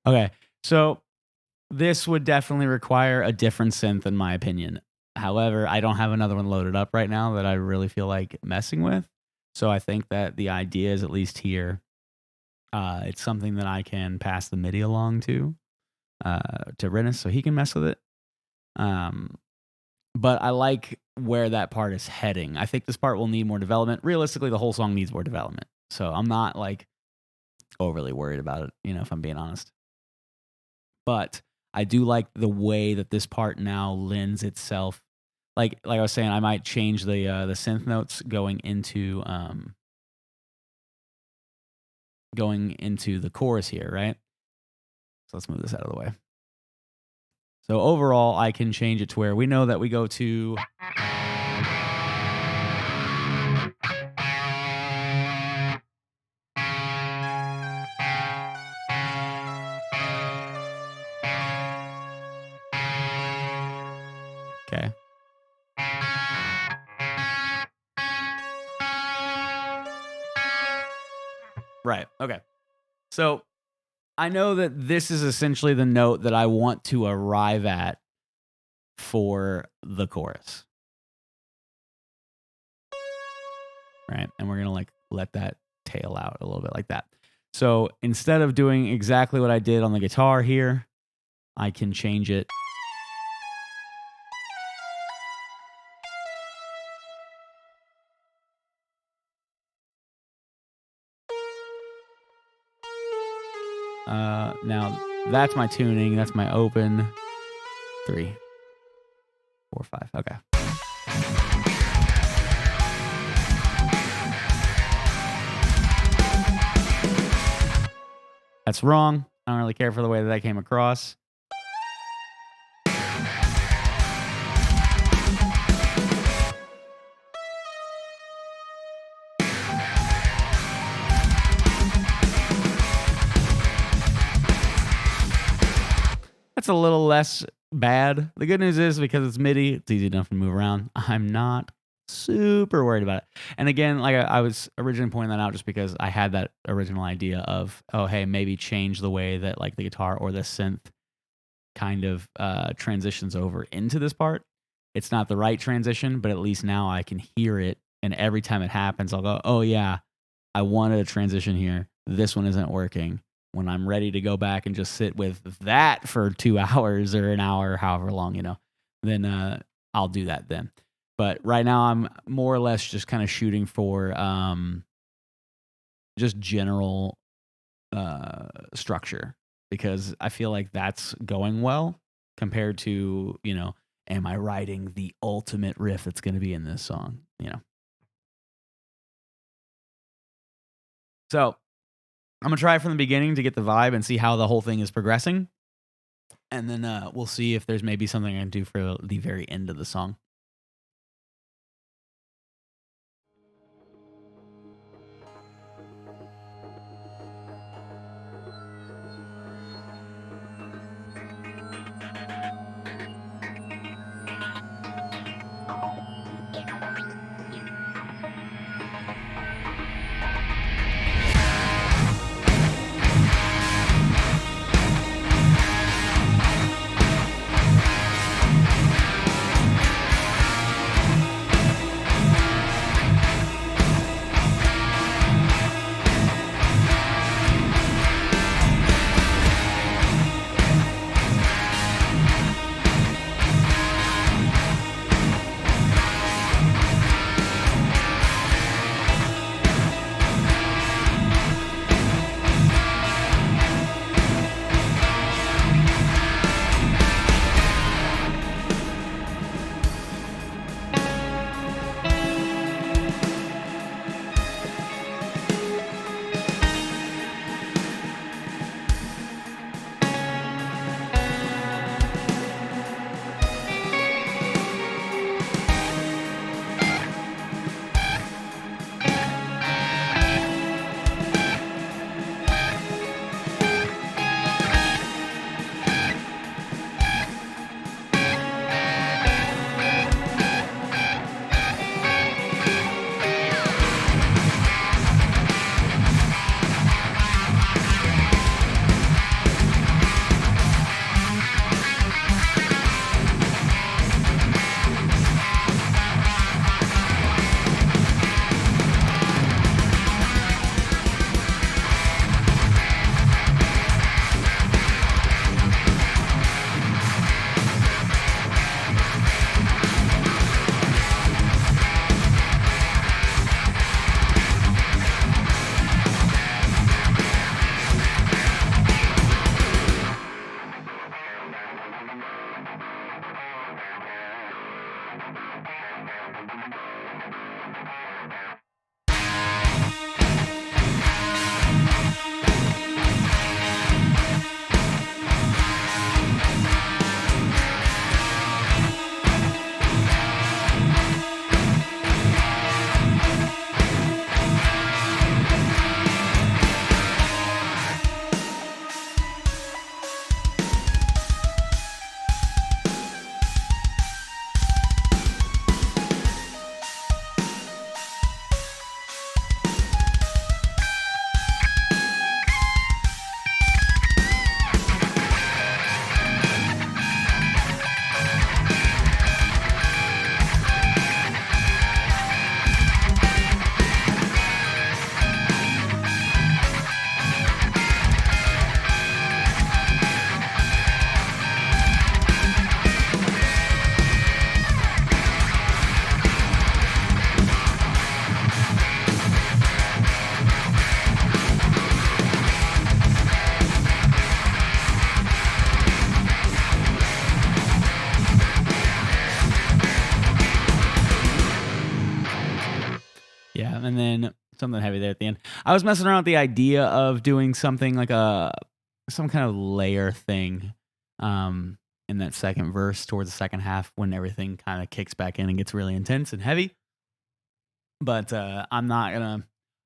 Okay, so this would definitely require a different synth in my opinion. However, I don't have another one loaded up right now that I really feel like messing with. So I think that the idea is at least here. It's something that I can pass the MIDI along to Rennis so he can mess with it. But I like where that part is heading. I think this part will need more development. Realistically, the whole song needs more development. So I'm not like overly worried about it, if I'm being honest. But I do like the way that this part now lends itself. Like I was saying, I might change the synth notes going into the chorus here, right? So let's move this out of the way. So overall, I can change it to where we know that we go to. Okay. Right. Okay. So I know that this is essentially the note that I want to arrive at for the chorus. Right. And we're going to like let that tail out a little bit like that. So instead of doing exactly what I did on the guitar here, I can change it. Now that's my tuning. That's my open. 3, 4, 5. Okay. That's wrong. I don't really care for the way that came across. That's a little less bad. The good news is because it's MIDI, it's easy enough to move around. I'm not super worried about it. And again, like I was originally pointing that out just because I had that original idea of, oh, hey, maybe change the way that like the guitar or the synth kind of transitions over into this part. It's not the right transition, but at least now I can hear it. And every time it happens, I'll go, oh, yeah, I wanted a transition here. This one isn't working. when I'm ready to go back and just sit with that for 2 hours or an hour, however long, then I'll do that then. But right now I'm more or less just kind of shooting for just general structure, because I feel like that's going well compared to, am I writing the ultimate riff that's going to be in this song? So I'm going to try it from the beginning to get the vibe and see how the whole thing is progressing. And then we'll see if there's maybe something I can do for the very end of the song. Yeah, and then something heavy there at the end. I was messing around with the idea of doing something like some kind of layer thing in that second verse towards the second half when everything kind of kicks back in and gets really intense and heavy. But I'm not gonna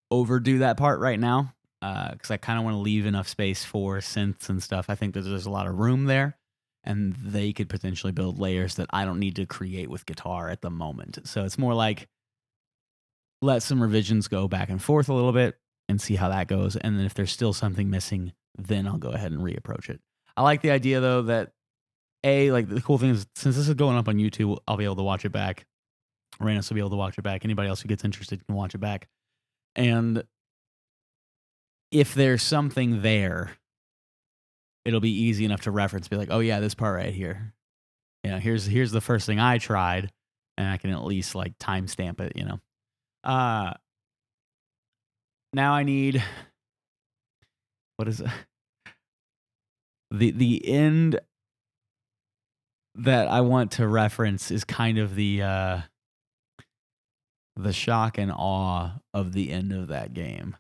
overdo that part right now because I kind of want to leave enough space for synths and stuff. I think that there's a lot of room there, and they could potentially build layers that I don't need to create with guitar at the moment. So it's more like let some revisions go back and forth a little bit and see how that goes. And then if there's still something missing, then I'll go ahead and reapproach it. I like the idea though that like the cool thing is since this is going up on YouTube, I'll be able to watch it back. Rainus will be able to watch it back. Anybody else who gets interested can watch it back. And if there's something there, it'll be easy enough to reference, be like, oh yeah, this part right here. You know, here's the first thing I tried, and I can at least like timestamp it, you know. Now I need, what is it? The end that I want to reference is kind of the shock and awe of the end of that game.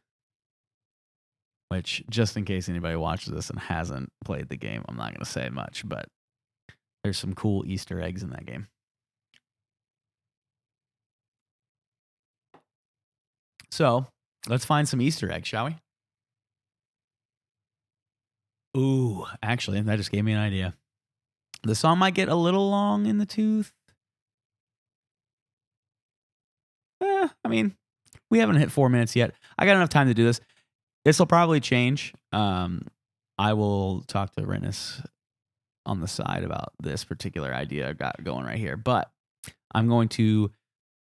Which, just in case anybody watches this and hasn't played the game, I'm not going to say much, but there's some cool Easter eggs in that game. So, let's find some Easter eggs, shall we? Ooh, actually, that just gave me an idea. The song might get a little long in the tooth. I mean, we haven't hit 4 minutes yet. I got enough time to do this. This will probably change. I will talk to Rennis on the side about this particular idea I got going right here. But I'm going to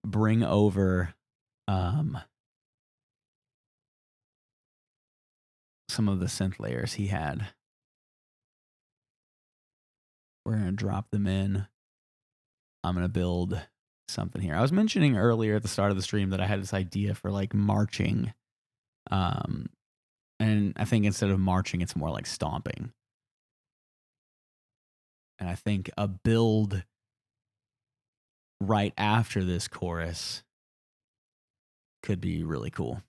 bring over some of the synth layers he had. We're going to drop them in. I'm going to build something here. I was mentioning earlier at the start of the stream that I had this idea for like marching. And I think instead of marching, it's more like stomping. And I think a build right after this chorus could be really cool.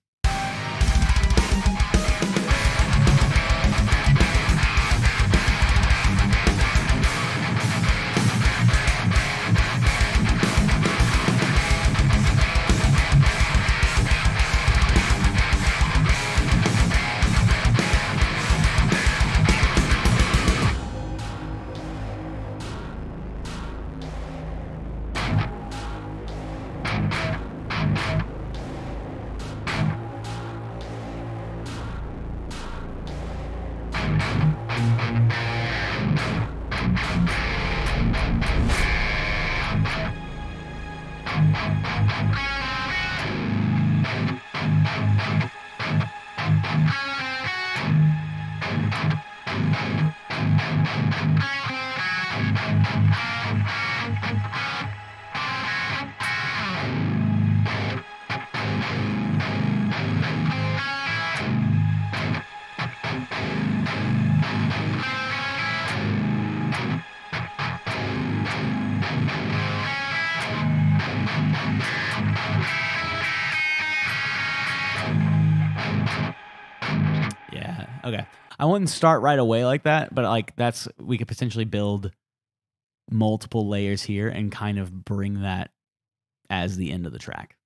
Okay. I wouldn't start right away like that, but like we could potentially build multiple layers here and kind of bring that as the end of the track.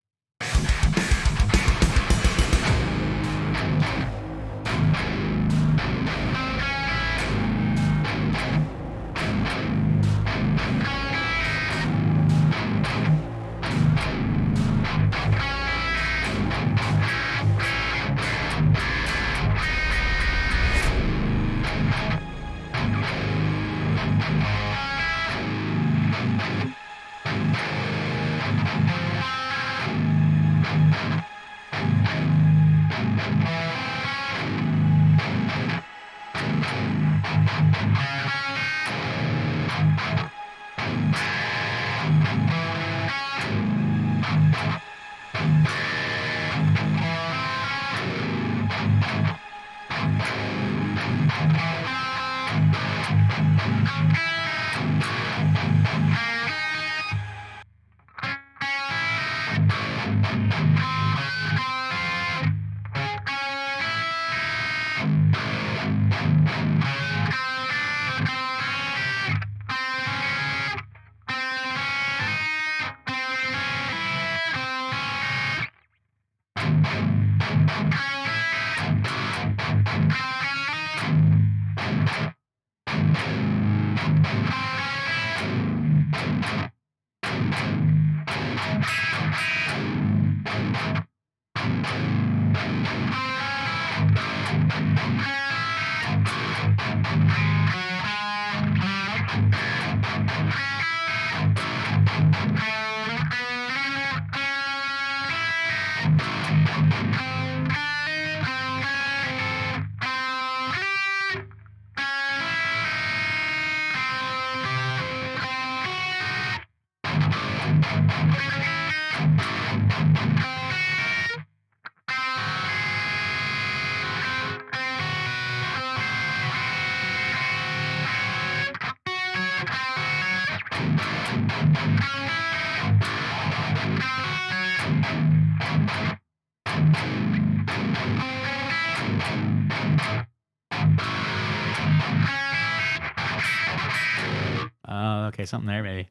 Okay, something there, maybe.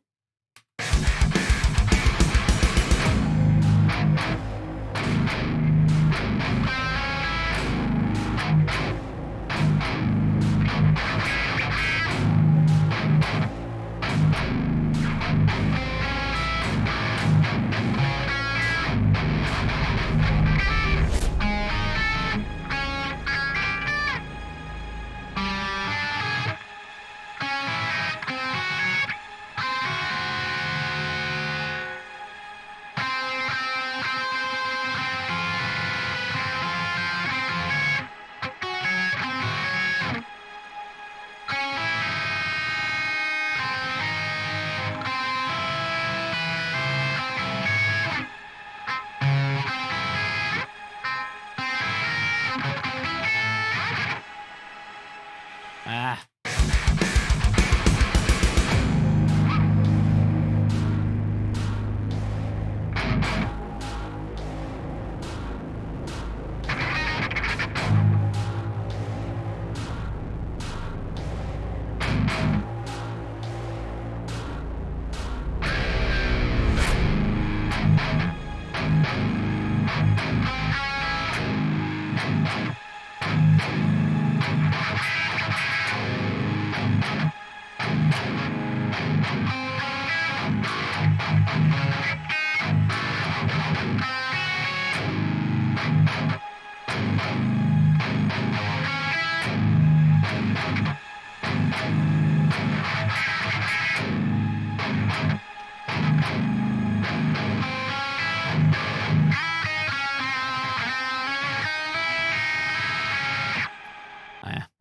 Ah.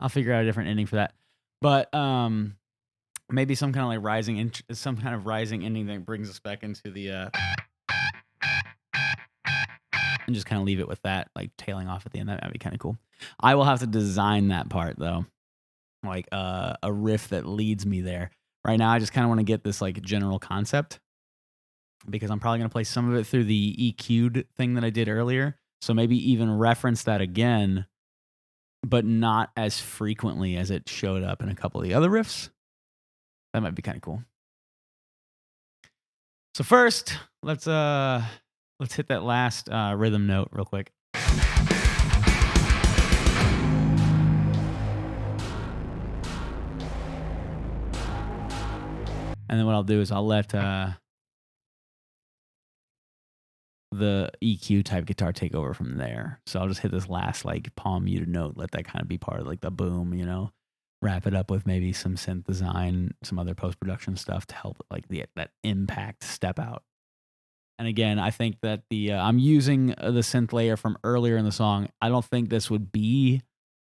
I'll figure out a different ending for that. But maybe some kind of like some kind of rising ending that brings us back into the and just kind of leave it with that, like tailing off at the end. That'd be kind of cool. I will have to design that part though, like a riff that leads me there. Right now, I just kind of want to get this like general concept because I'm probably gonna play some of it through the EQ'd thing that I did earlier. So maybe even reference that again, but not as frequently as it showed up in a couple of the other riffs. That might be kind of cool. So first, let's hit that last rhythm note real quick. And then what I'll do is I'll let the EQ type guitar take over from there. So I'll just hit this last like palm muted note, let that kind of be part of like the boom, you know, wrap it up with maybe some synth design, some other post-production stuff to help like that impact step out. And again, I think that I'm using the synth layer from earlier in the song. I don't think this would be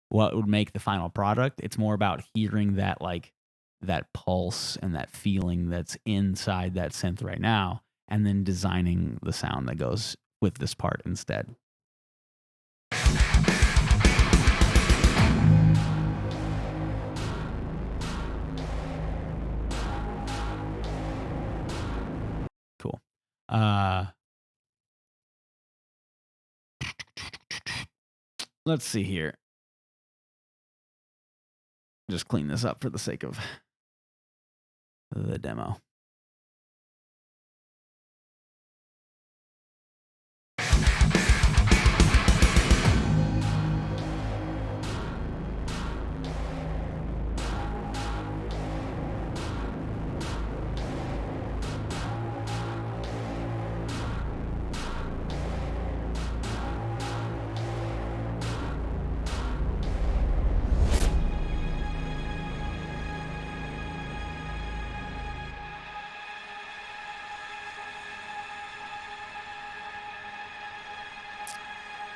what would make the final product. It's more about hearing that like that pulse and that feeling that's inside that synth right now, and then designing the sound that goes with this part instead. Cool. Let's see here. Just clean this up for the sake of the demo.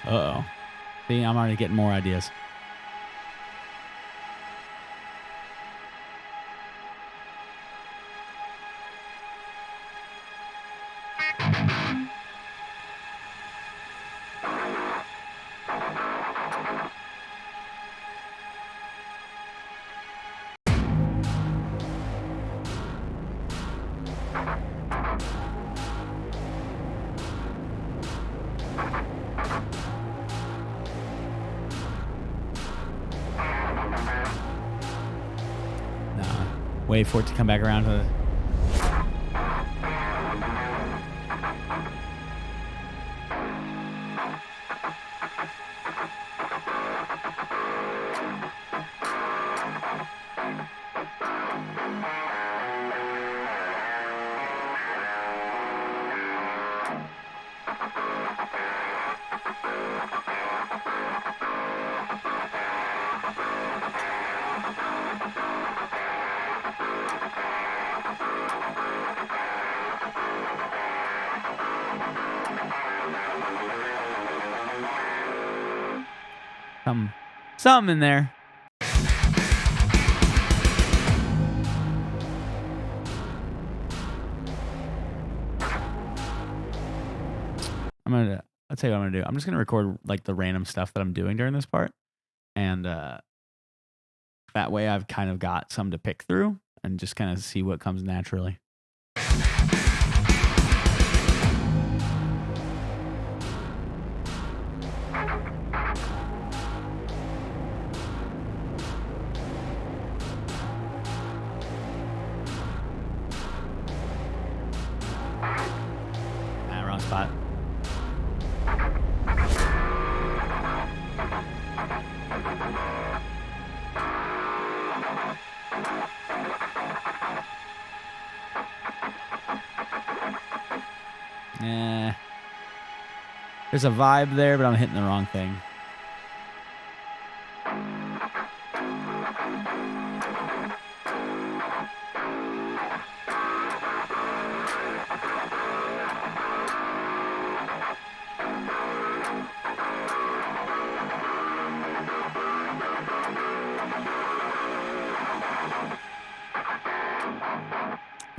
Uh-oh. See, I'm already getting more ideas. Wait for it to come back around to the... Something in there. I'll tell you what I'm gonna do. I'm just gonna record like the random stuff that I'm doing during this part, and that way I've kind of got some to pick through and just kind of see what comes naturally. Wrong spot. There's a vibe there, but I'm hitting the wrong thing.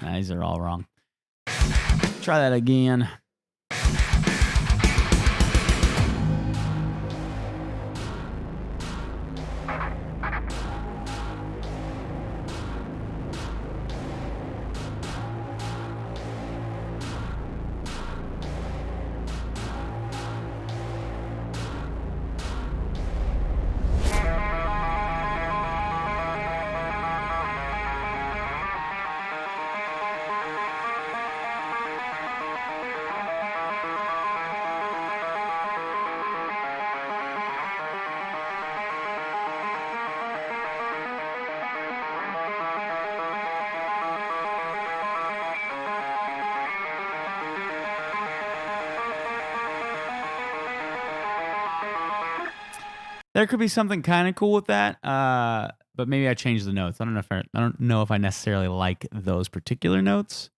Nah, these are all wrong. Try that again. There could be something kind of cool with that, but maybe I changed the notes. I don't know if I necessarily like those particular notes,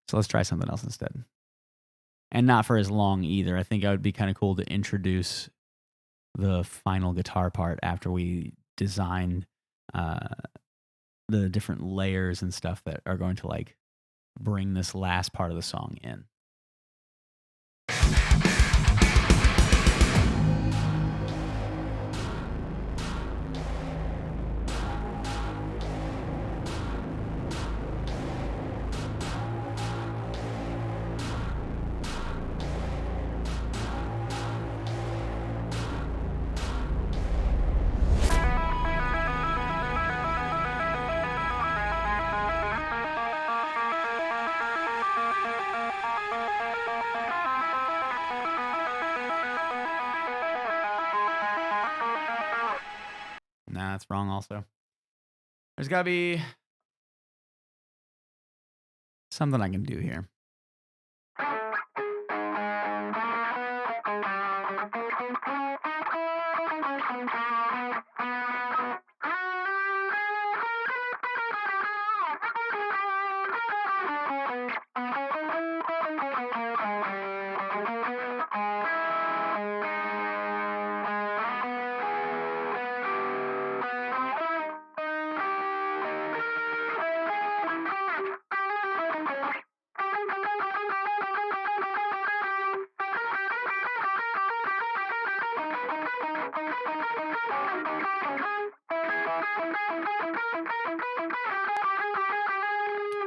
so let's try something else instead. And not for as long either. I think it would be kind of cool to introduce the final guitar part after we design the different layers and stuff that are going to like bring this last part of the song in. Nah, that's wrong also. There's got to be something I can do here.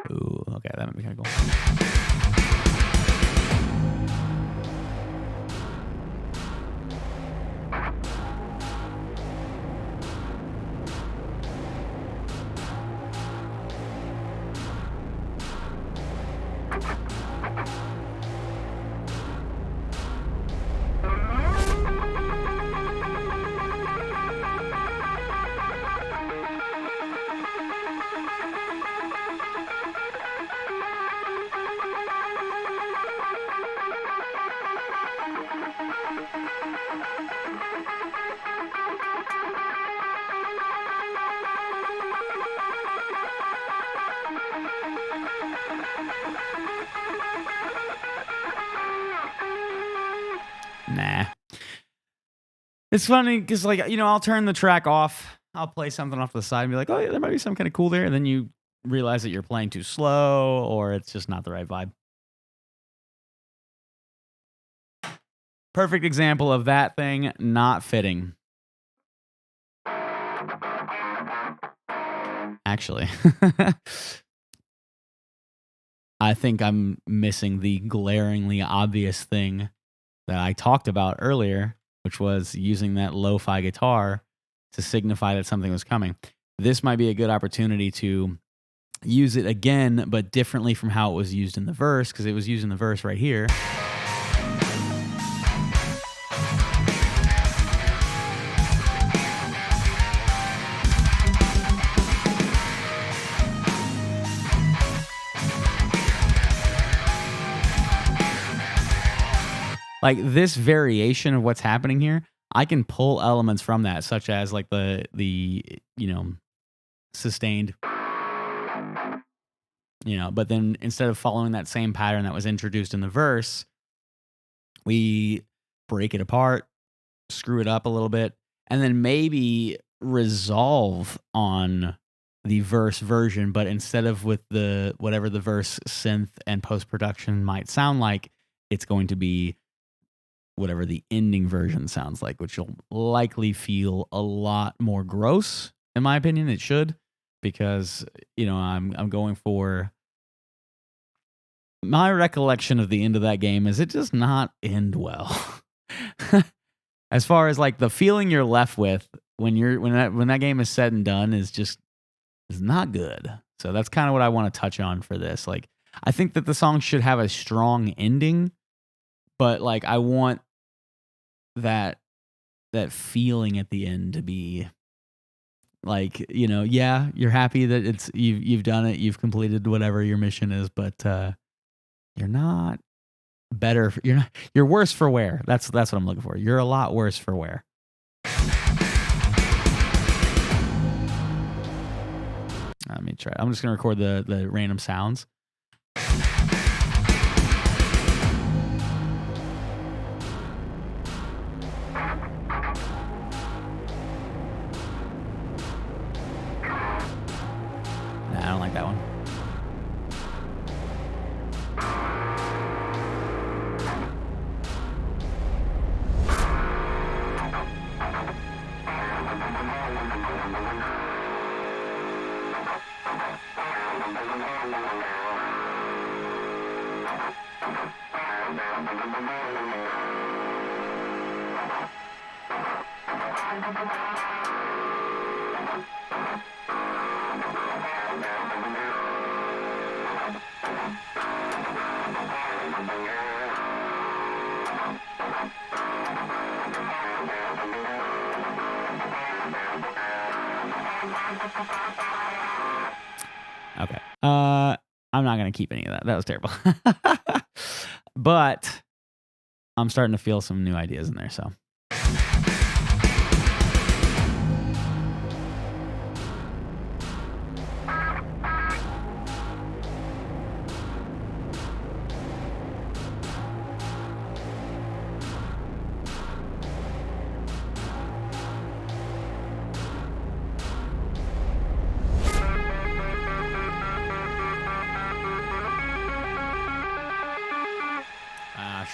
Ooh, okay, that might be kind of cool. Nah. It's funny because, like, you know, I'll turn the track off. I'll play something off to the side and be like, oh, yeah, there might be something kind of cool there. And then you realize that you're playing too slow or it's just not the right vibe. Perfect example of that thing not fitting. Actually, I think I'm missing the glaringly obvious thing that I talked about earlier, which was using that lo-fi guitar to signify that something was coming. This might be a good opportunity to use it again, but differently from how it was used in the verse, because it was used in the verse right here. Like this variation of what's happening here, I can pull elements from that, such as like the you know, sustained, you know, but then instead of following that same pattern that was introduced in the verse, we break it apart, screw it up a little bit, and then maybe resolve on the verse version, but instead of with the whatever the verse synth and post production might sound like, it's going to be whatever the ending version sounds like, which will likely feel a lot more gross, in my opinion. It should, because you know I'm going for my recollection of the end of that game is it does not end well. As far as like the feeling you're left with when that game is said and done is not good. So that's kind of what I want to touch on for this. Like I think that the song should have a strong ending, but like I want that feeling at the end to be like, you know, yeah, you're happy that you've done it, you've completed whatever your mission is, but you're not better. You're worse for wear. That's what I'm looking for. You're a lot worse for wear. Let me try. I'm just gonna record the random sounds. I don't like that one. Okay. I'm not gonna keep any of that. That was terrible. But I'm starting to feel some new ideas in there, so.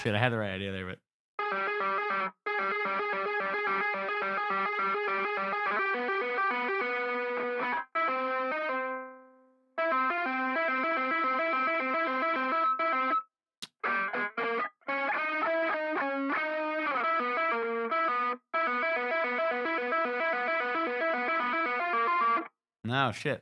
Shit, I had the right idea there, but. No, shit.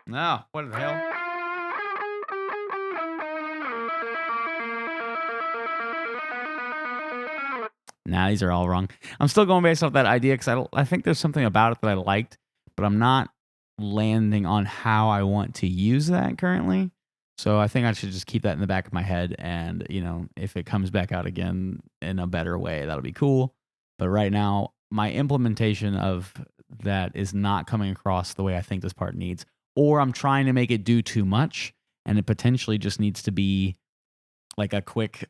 No, what the hell? Nah, these are all wrong. I'm still going based off that idea because I think there's something about it that I liked, but I'm not landing on how I want to use that currently. So I think I should just keep that in the back of my head, and if it comes back out again in a better way, that'll be cool. But right now, my implementation of that is not coming across the way I think this part needs, or I'm trying to make it do too much, and it potentially just needs to be like a quick,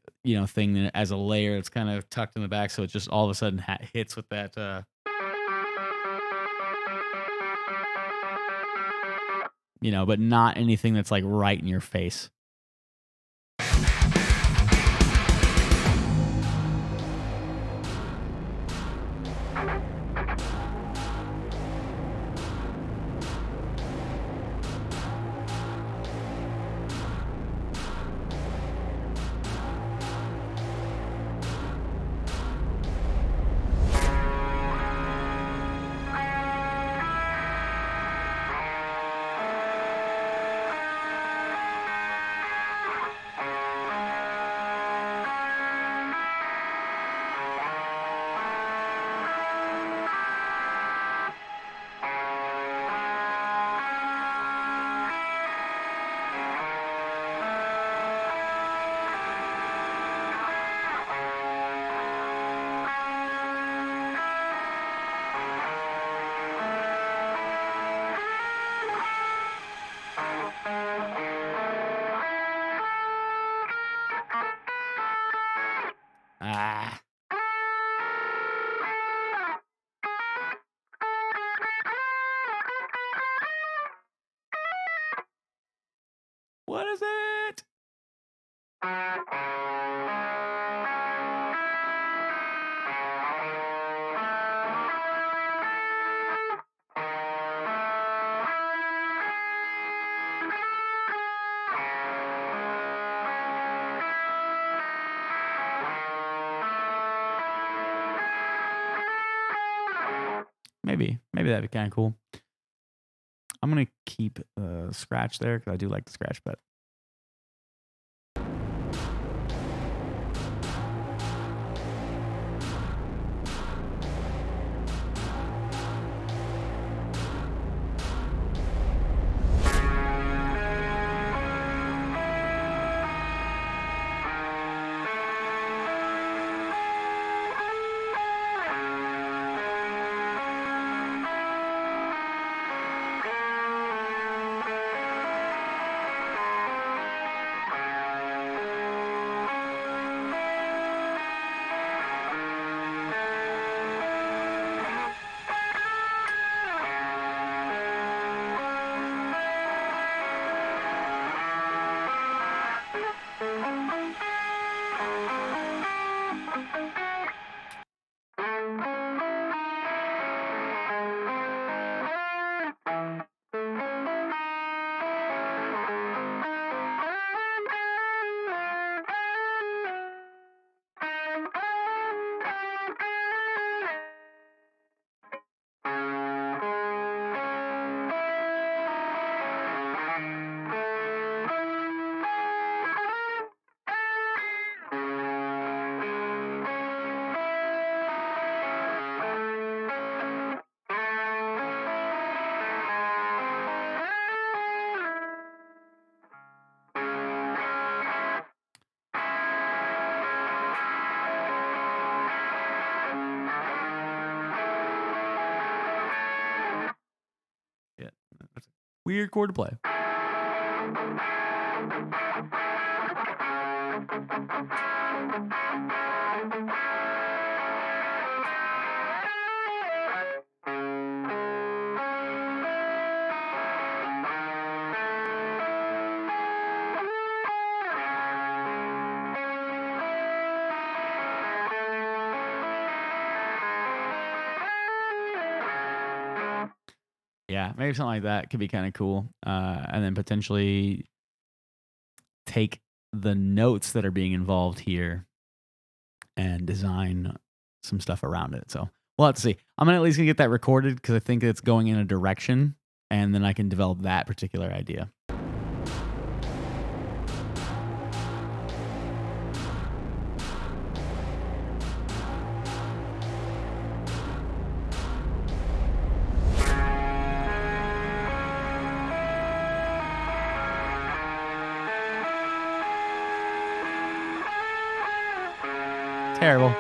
thing as a layer. It's kind of tucked in the back, so it just all of a sudden hits with that. But not anything that's like right in your face. Ah. What is it? Maybe that'd be kind of cool. I'm gonna keep scratch there because I do like the scratch, but yeah, that's a weird chord to play. Yeah, maybe something like that could be kind of cool. And then potentially take the notes that are being involved here and design some stuff around it. So we'll have to see. I'm gonna at least get that recorded because I think it's going in a direction, and then I can develop that particular idea. Terrible.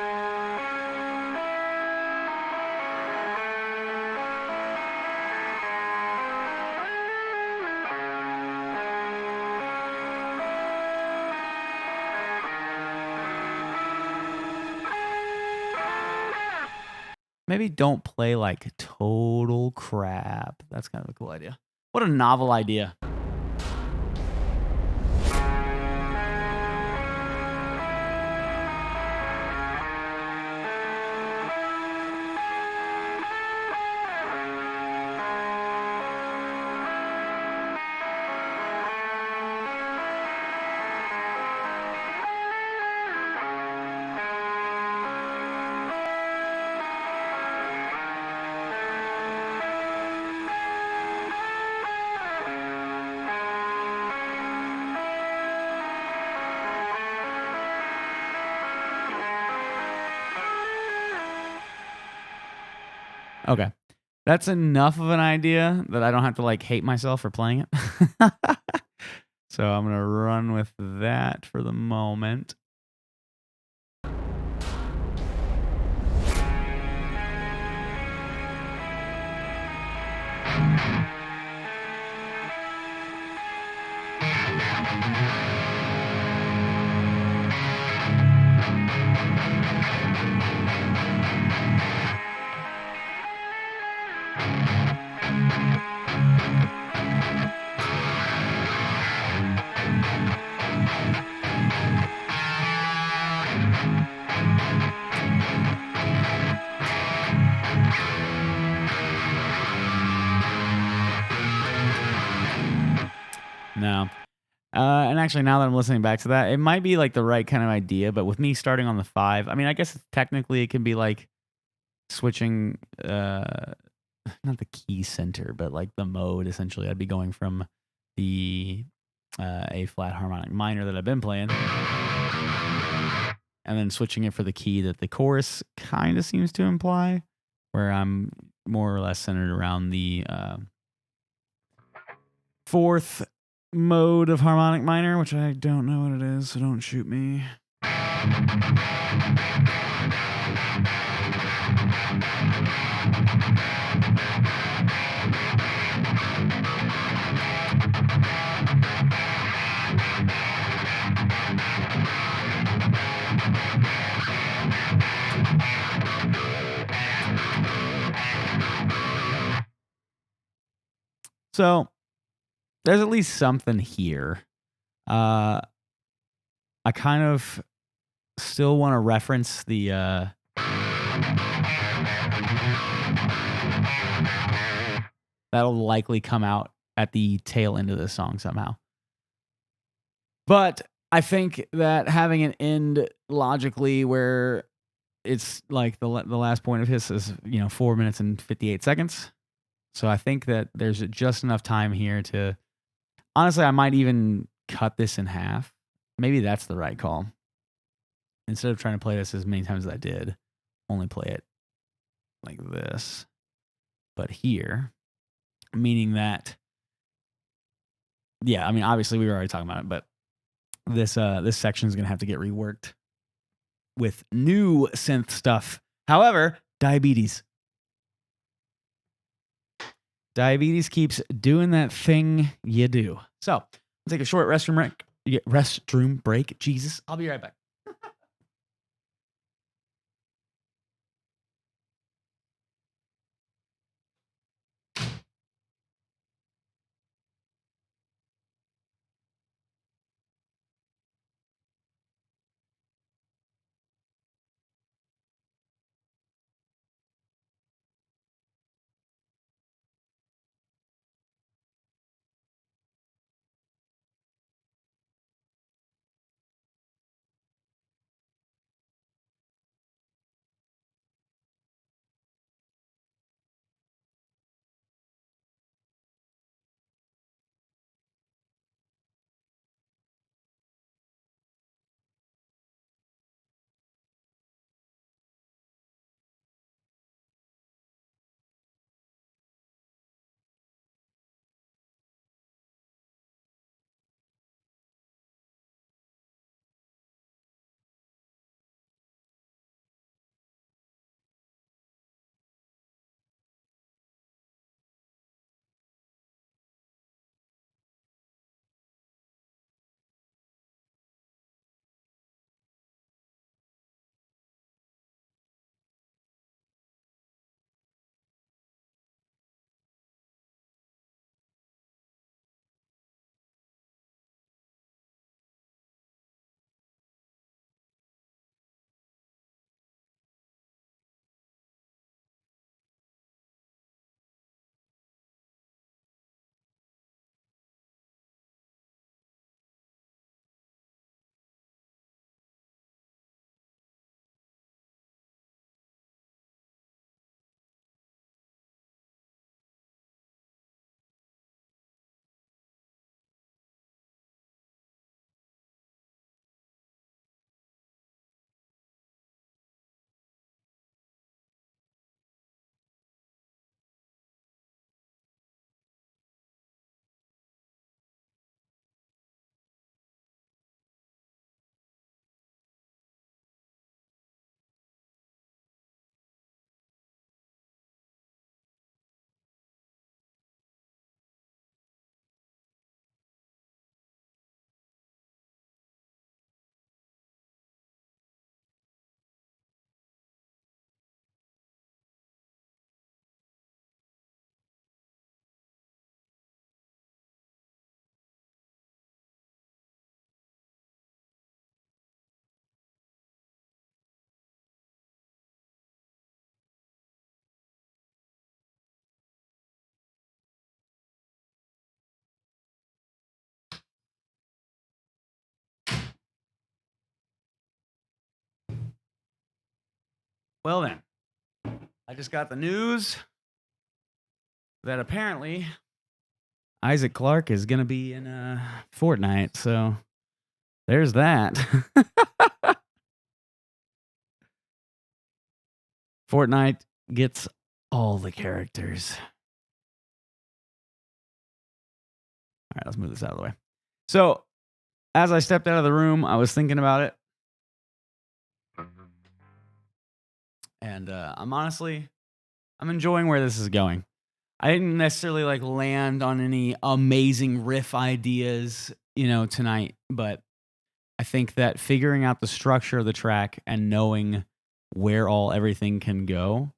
Maybe don't play like total crap. That's kind of a cool idea. What a novel idea. Okay. That's enough of an idea that I don't have to like hate myself for playing it. So I'm going to run with that for the moment. No. And actually, now that I'm listening back to that, it might be like the right kind of idea, but with me starting on the 5, I mean, I guess technically it can be like switching, not the key center, but like the mode. Essentially, I'd be going from the A flat harmonic minor that I've been playing, and then switching it for the key that the chorus kind of seems to imply, where I'm more or less centered around the 4th mode of harmonic minor, which I don't know what it is, so don't shoot me. So there's at least something here. I kind of still want to reference the that'll likely come out at the tail end of this song somehow. But I think that having an end logically where it's like the last point of his is 4 minutes and 58 seconds. So I think that there's just enough time here to honestly, I might even cut this in half. Maybe that's the right call. Instead of trying to play this as many times as I did, only play it like this. But here, meaning that, yeah, I mean, obviously we were already talking about it, but this section is going to have to get reworked with new synth stuff. However, diabetes keeps doing that thing you do. So, I'll take a short restroom break. Jesus, I'll be right back. Well then, I just got the news that apparently Isaac Clarke is going to be in Fortnite, so there's that. Fortnite gets all the characters. All right, let's move this out of the way. So, as I stepped out of the room, I was thinking about it. And I'm enjoying where this is going. I didn't necessarily like land on any amazing riff ideas, tonight, but I think that figuring out the structure of the track and knowing where everything can go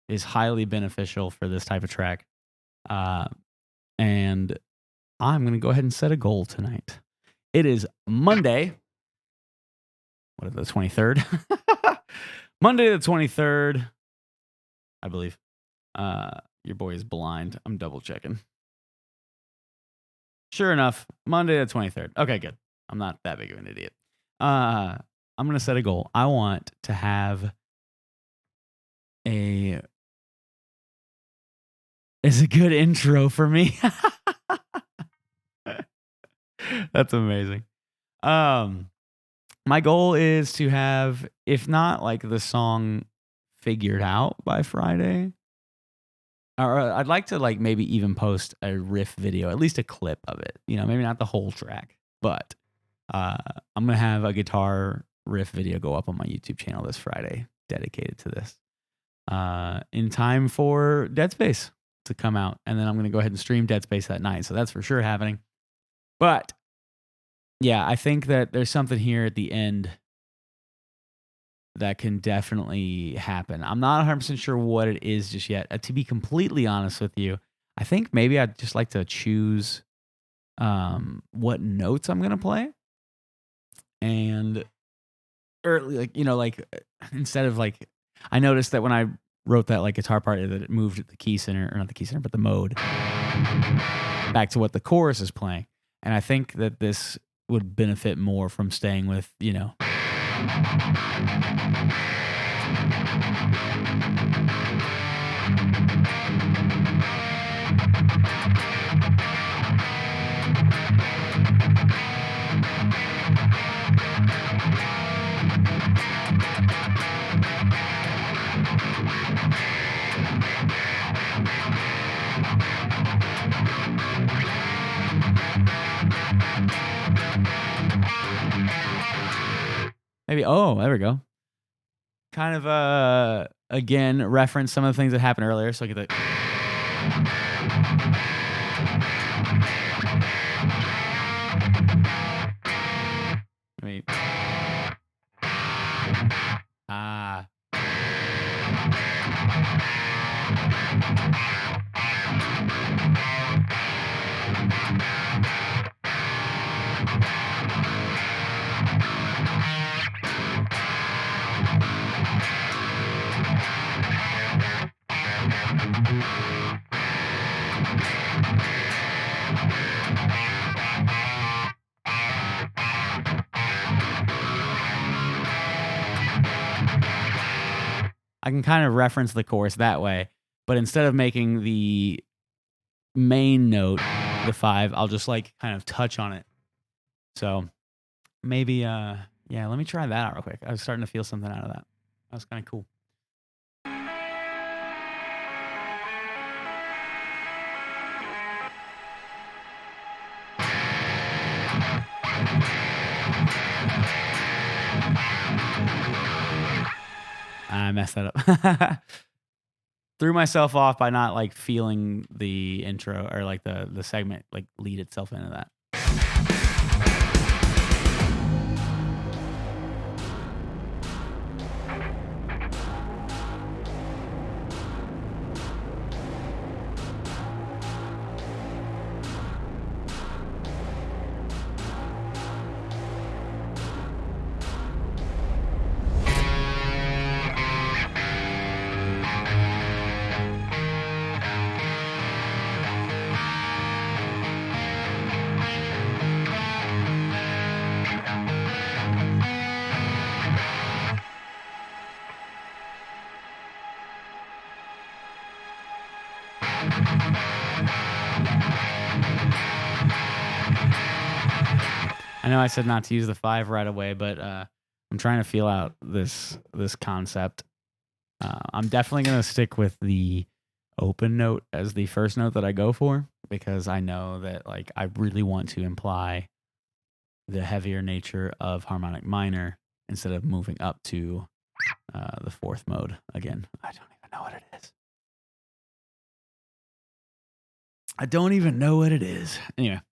is highly beneficial for this type of track. And I'm going to go ahead and set a goal tonight. It is Monday. What is the 23rd? Monday the 23rd, I believe. Your boy is blind. I'm double checking. Sure enough, Monday the 23rd. Okay, good. I'm not that big of an idiot. I'm going to set a goal. I want to have it's a good intro for me. That's amazing. My goal is to have, if not like the song figured out by Friday, or I'd like to like maybe even post a riff video, at least a clip of it. Maybe not the whole track, but I'm gonna have a guitar riff video go up on my YouTube channel this Friday, dedicated to this, in time for Dead Space to come out, and then I'm gonna go ahead and stream Dead Space that night. So that's for sure happening. But yeah, I think that there's something here at the end that can definitely happen. I'm not 100% sure what it is just yet. To be completely honest with you, I think maybe I'd just like to choose what notes I'm going to play. And instead of like, I noticed that when I wrote that like guitar part, that it moved the key center, or not the key center, but the mode back to what the chorus is playing. And I think that this would benefit more from staying with, maybe, there we go. Kind of, again, reference some of the things that happened earlier. So I get that. Wait. I can kind of reference the chorus that way, but instead of making the main note the 5, I'll just like kind of touch on it. So maybe, yeah, let me try that out real quick. I was starting to feel something out of that. That was kind of cool. I messed that up. Threw myself off by not like feeling the intro or like the segment like lead itself into that. I know I said not to use the 5 right away, but I'm trying to feel out this concept. I'm definitely going to stick with the open note as the first note that I go for, because I know that like I really want to imply the heavier nature of harmonic minor instead of moving up to the 4th mode. Again, I don't even know what it is. I don't even know what it is. Anyway.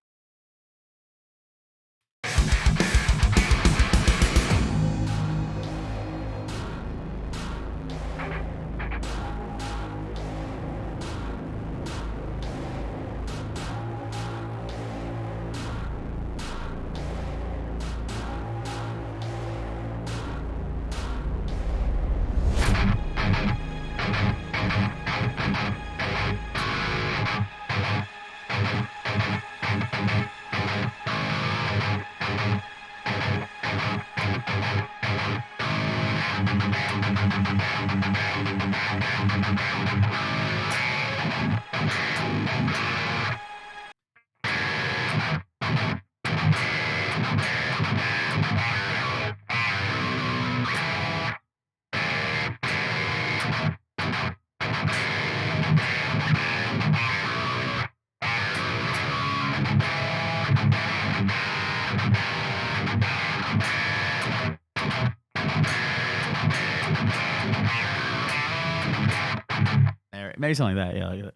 There, maybe something like that. Yeah, like that.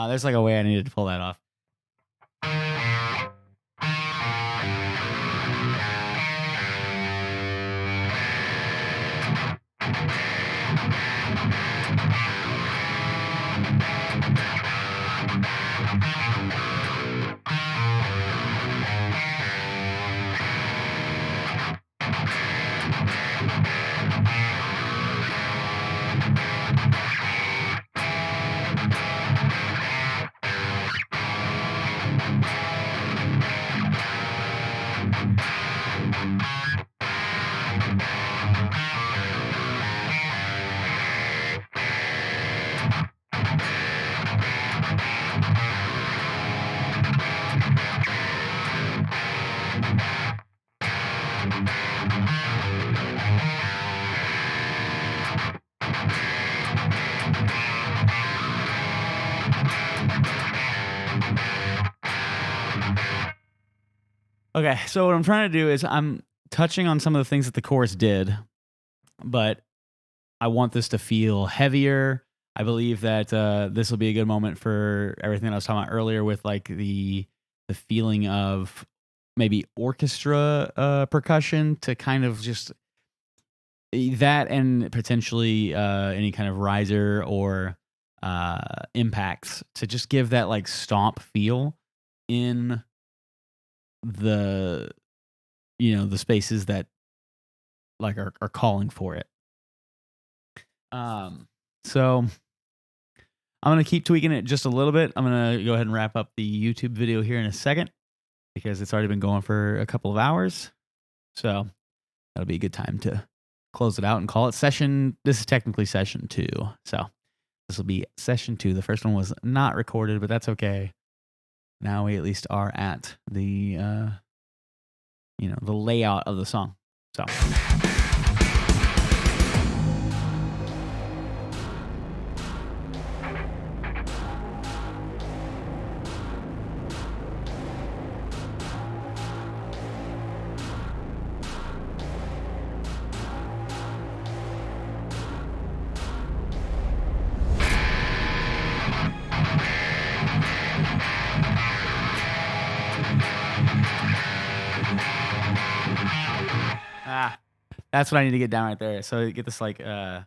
There's like a way I needed to pull that off. Okay, so what I'm trying to do is I'm touching on some of the things that the chorus did, but I want this to feel heavier. I believe that this will be a good moment for everything I was talking about earlier with like the feeling of maybe orchestra percussion to kind of just that, and potentially any kind of riser or impacts to just give that like stomp feel in the the spaces that like are calling for it. So I'm gonna keep tweaking it just a little bit. I'm gonna go ahead and wrap up the YouTube video here in a second because it's already been going for a couple of hours. So that'll be a good time to close it out and call it session. This is technically session 2. So this will be session 2. The first one was not recorded, but that's okay. Now we at least are at the the layout of the song. So That's what I need to get down right there. So get this like damn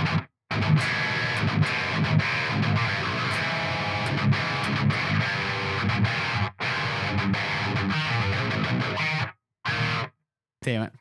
it. Damn it.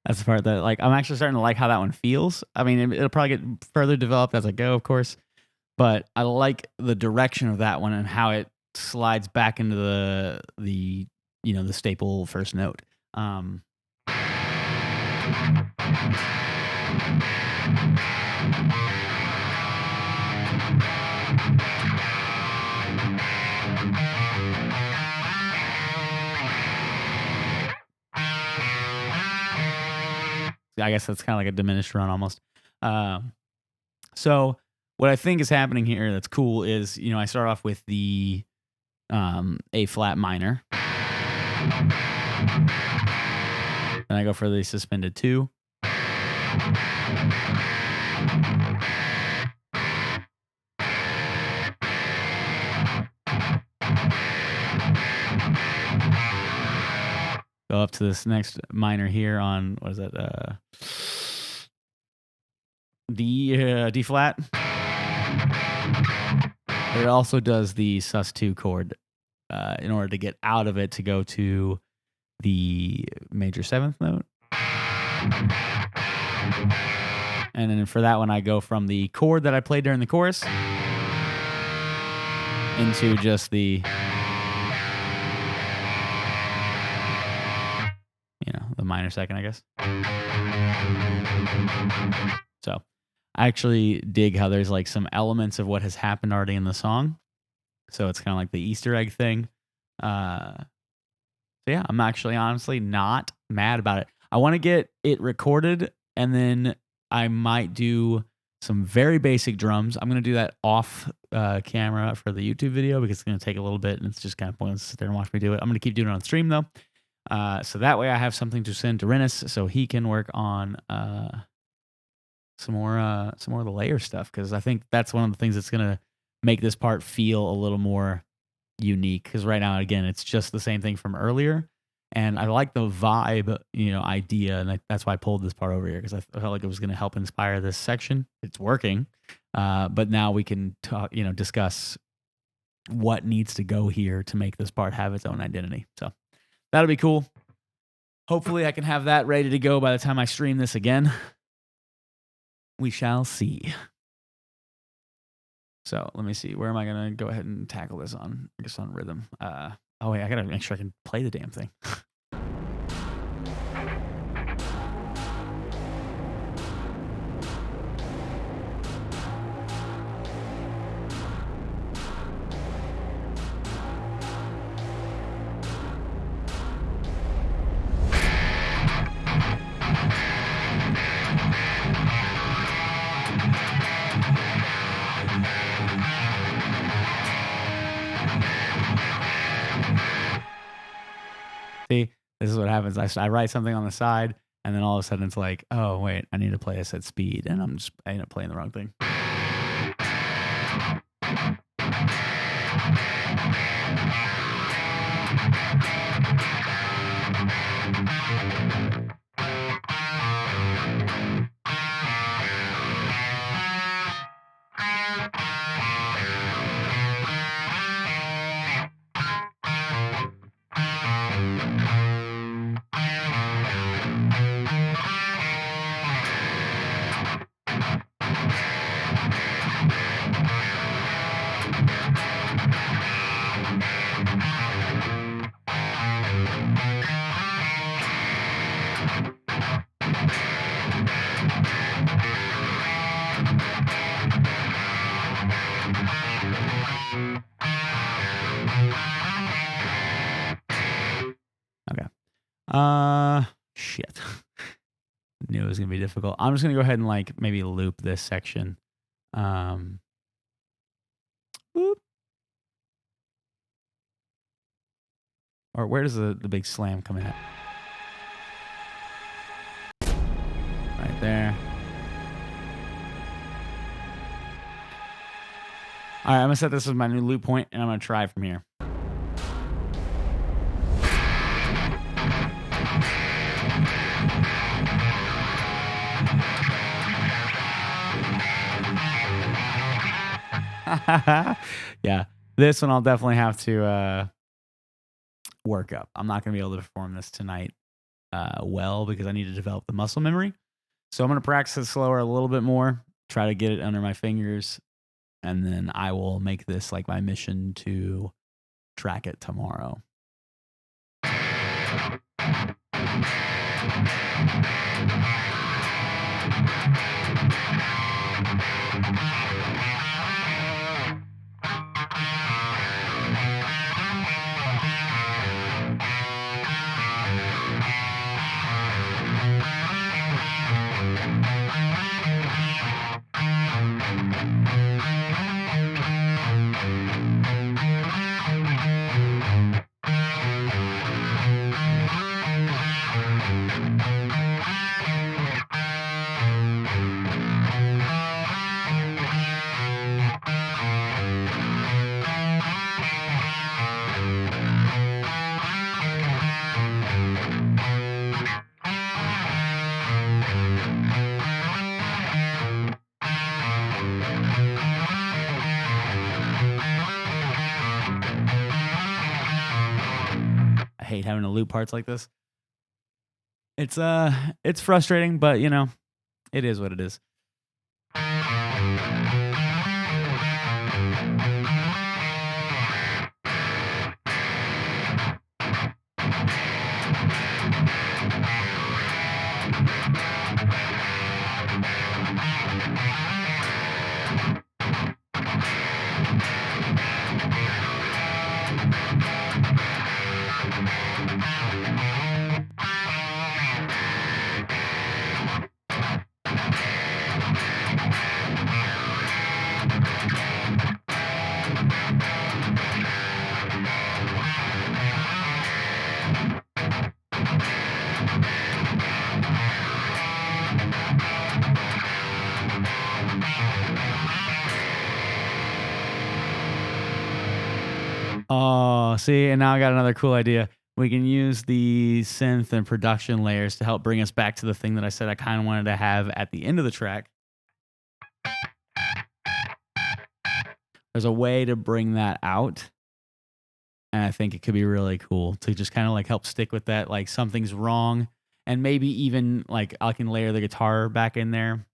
That's the part that like I'm actually starting to like how that one feels. I mean, it'll probably get further developed as I go, of course, but I like the direction of that one and how it slides back into the the staple first note. I guess that's kind of like a diminished run almost. So what I think is happening here that's cool is, I start off with the A flat minor. Then I go for the suspended 2. Go up to this next minor here on, what is that? D flat. It also does the sus2 chord in order to get out of it to go to the major 7th note. And then for that one, I go from the chord that I played during the chorus into just the the minor second, I guess. So I actually dig how there's like some elements of what has happened already in the song. So it's kind of like the Easter egg thing. So yeah, I'm actually honestly not mad about it. I want to get it recorded and then I might do some very basic drums. I'm going to do that off camera for the YouTube video because it's going to take a little bit and it's just kind of pointless to sit there and watch me do it. I'm going to keep doing it on stream though. So that way I have something to send to Rennis so he can work on some more of the layer stuff, because I think that's one of the things that's going to make this part feel a little more unique, because right now, again, it's just the same thing from earlier. And I like the vibe, idea, and that's why I pulled this part over here, because I felt like it was going to help inspire this section. It's working, but now we can talk, discuss what needs to go here to make this part have its own identity. So that'll be cool. Hopefully, I can have that ready to go by the time I stream this again. We shall see. So let me see. Where am I going to go ahead and tackle this on? I guess on rhythm. Oh, wait, I got to make sure I can play the damn thing. This is what happens. I write something on the side, and then all of a sudden it's like, oh wait, I need to play this at speed, and I end up playing the wrong thing. Okay. Shit. Knew it was gonna be difficult. I'm just gonna go ahead and like maybe loop this section. Whoop. Or where does the big slam come in at? Right there. All right, I'm gonna set this as my new loop point, and I'm gonna try from here. Yeah, this one I'll definitely have to work up. I'm not going to be able to perform this tonight well because I need to develop the muscle memory. So I'm going to practice it slower a little bit more, try to get it under my fingers, and then I will make this like my mission to track it tomorrow. I hate having to loop parts like this. It's frustrating, but you know, it is what it is. Oh, see, and now I got another cool idea. We can use the synth and production layers to help bring us back to the thing that I said I kind of wanted to have at the end of the track. There's a way to bring that out. And I think it could be really cool to just kind of like help stick with that, like something's wrong. And maybe even like I can layer the guitar back in there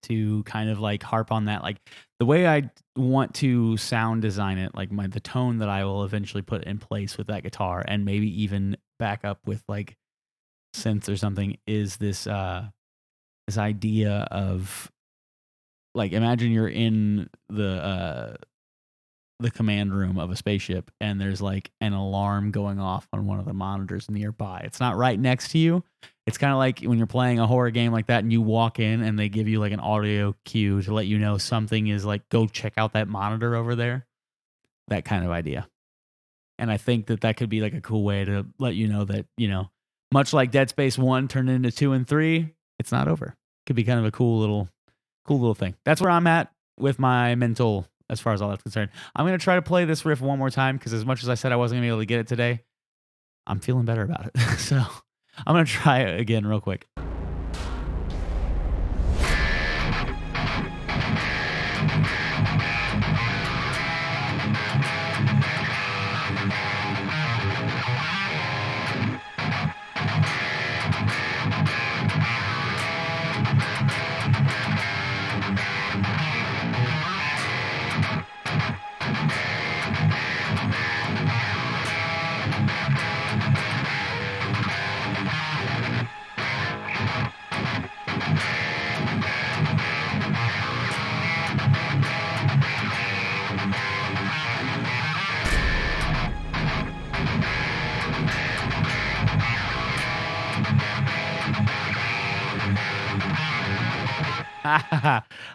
to kind of like harp on that. Like the way I want to sound design it, like the tone that I will eventually put in place with that guitar and maybe even back up with like synths or something is this this idea of like imagine you're in the command room of a spaceship and there's like an alarm going off on one of the monitors nearby. It's not right next to you. It's kind of like when you're playing a horror game like that and you walk in and they give you like an audio cue to let you know something is like, go check out that monitor over there. That kind of idea. And I think that could be like a cool way to let you know that, much like Dead Space 1 turned into 2 and 3, it's not over. Could be kind of a cool little thing. That's where I'm at with my mental as far as all that's concerned. I'm going to try to play this riff one more time because as much as I said I wasn't going to be able to get it today, I'm feeling better about it. So I'm going to try it again real quick.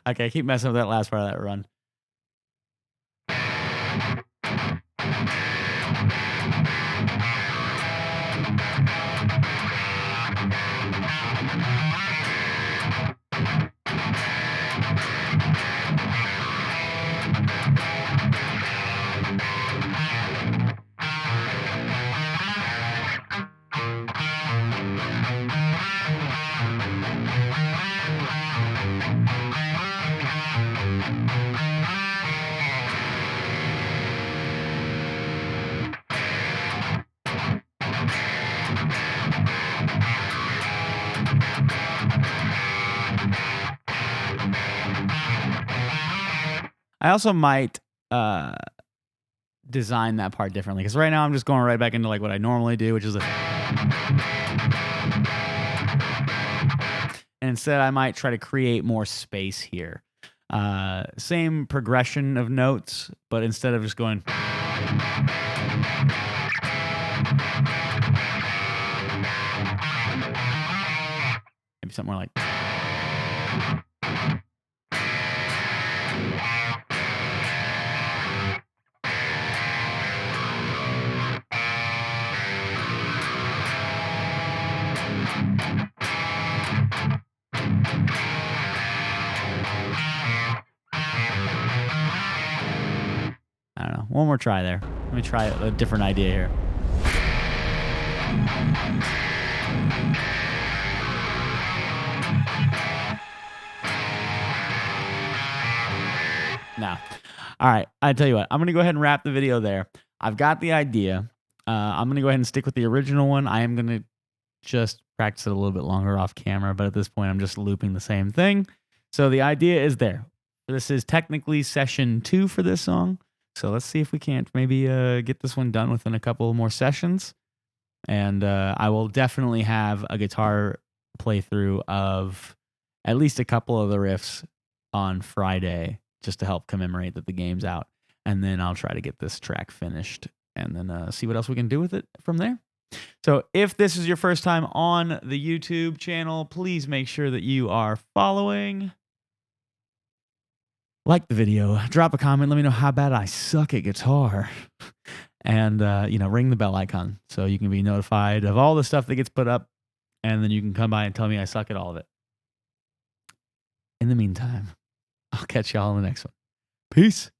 Okay, I keep messing with that last part of that run. I also might design that part differently because right now I'm just going right back into like what I normally do, which is and instead I might try to create more space here. Same progression of notes, but instead of just going maybe something more like I don't know. One more try there. Let me try a different idea here. Now, all right. I tell you what. I'm gonna go ahead and wrap the video there. I've got the idea. I'm gonna go ahead and stick with the original one. I am gonna just practice it a little bit longer off camera, but at this point, I'm just looping the same thing. So the idea is there. This is technically session 2 for this song. So let's see if we can't maybe get this one done within a couple more sessions. And I will definitely have a guitar playthrough of at least a couple of the riffs on Friday just to help commemorate that the game's out. And then I'll try to get this track finished and then see what else we can do with it from there. So if this is your first time on the YouTube channel, please make sure that you are following. Like the video, drop a comment, let me know how bad I suck at guitar. And, ring the bell icon so you can be notified of all the stuff that gets put up. And then you can come by and tell me I suck at all of it. In the meantime, I'll catch y'all in the next one. Peace.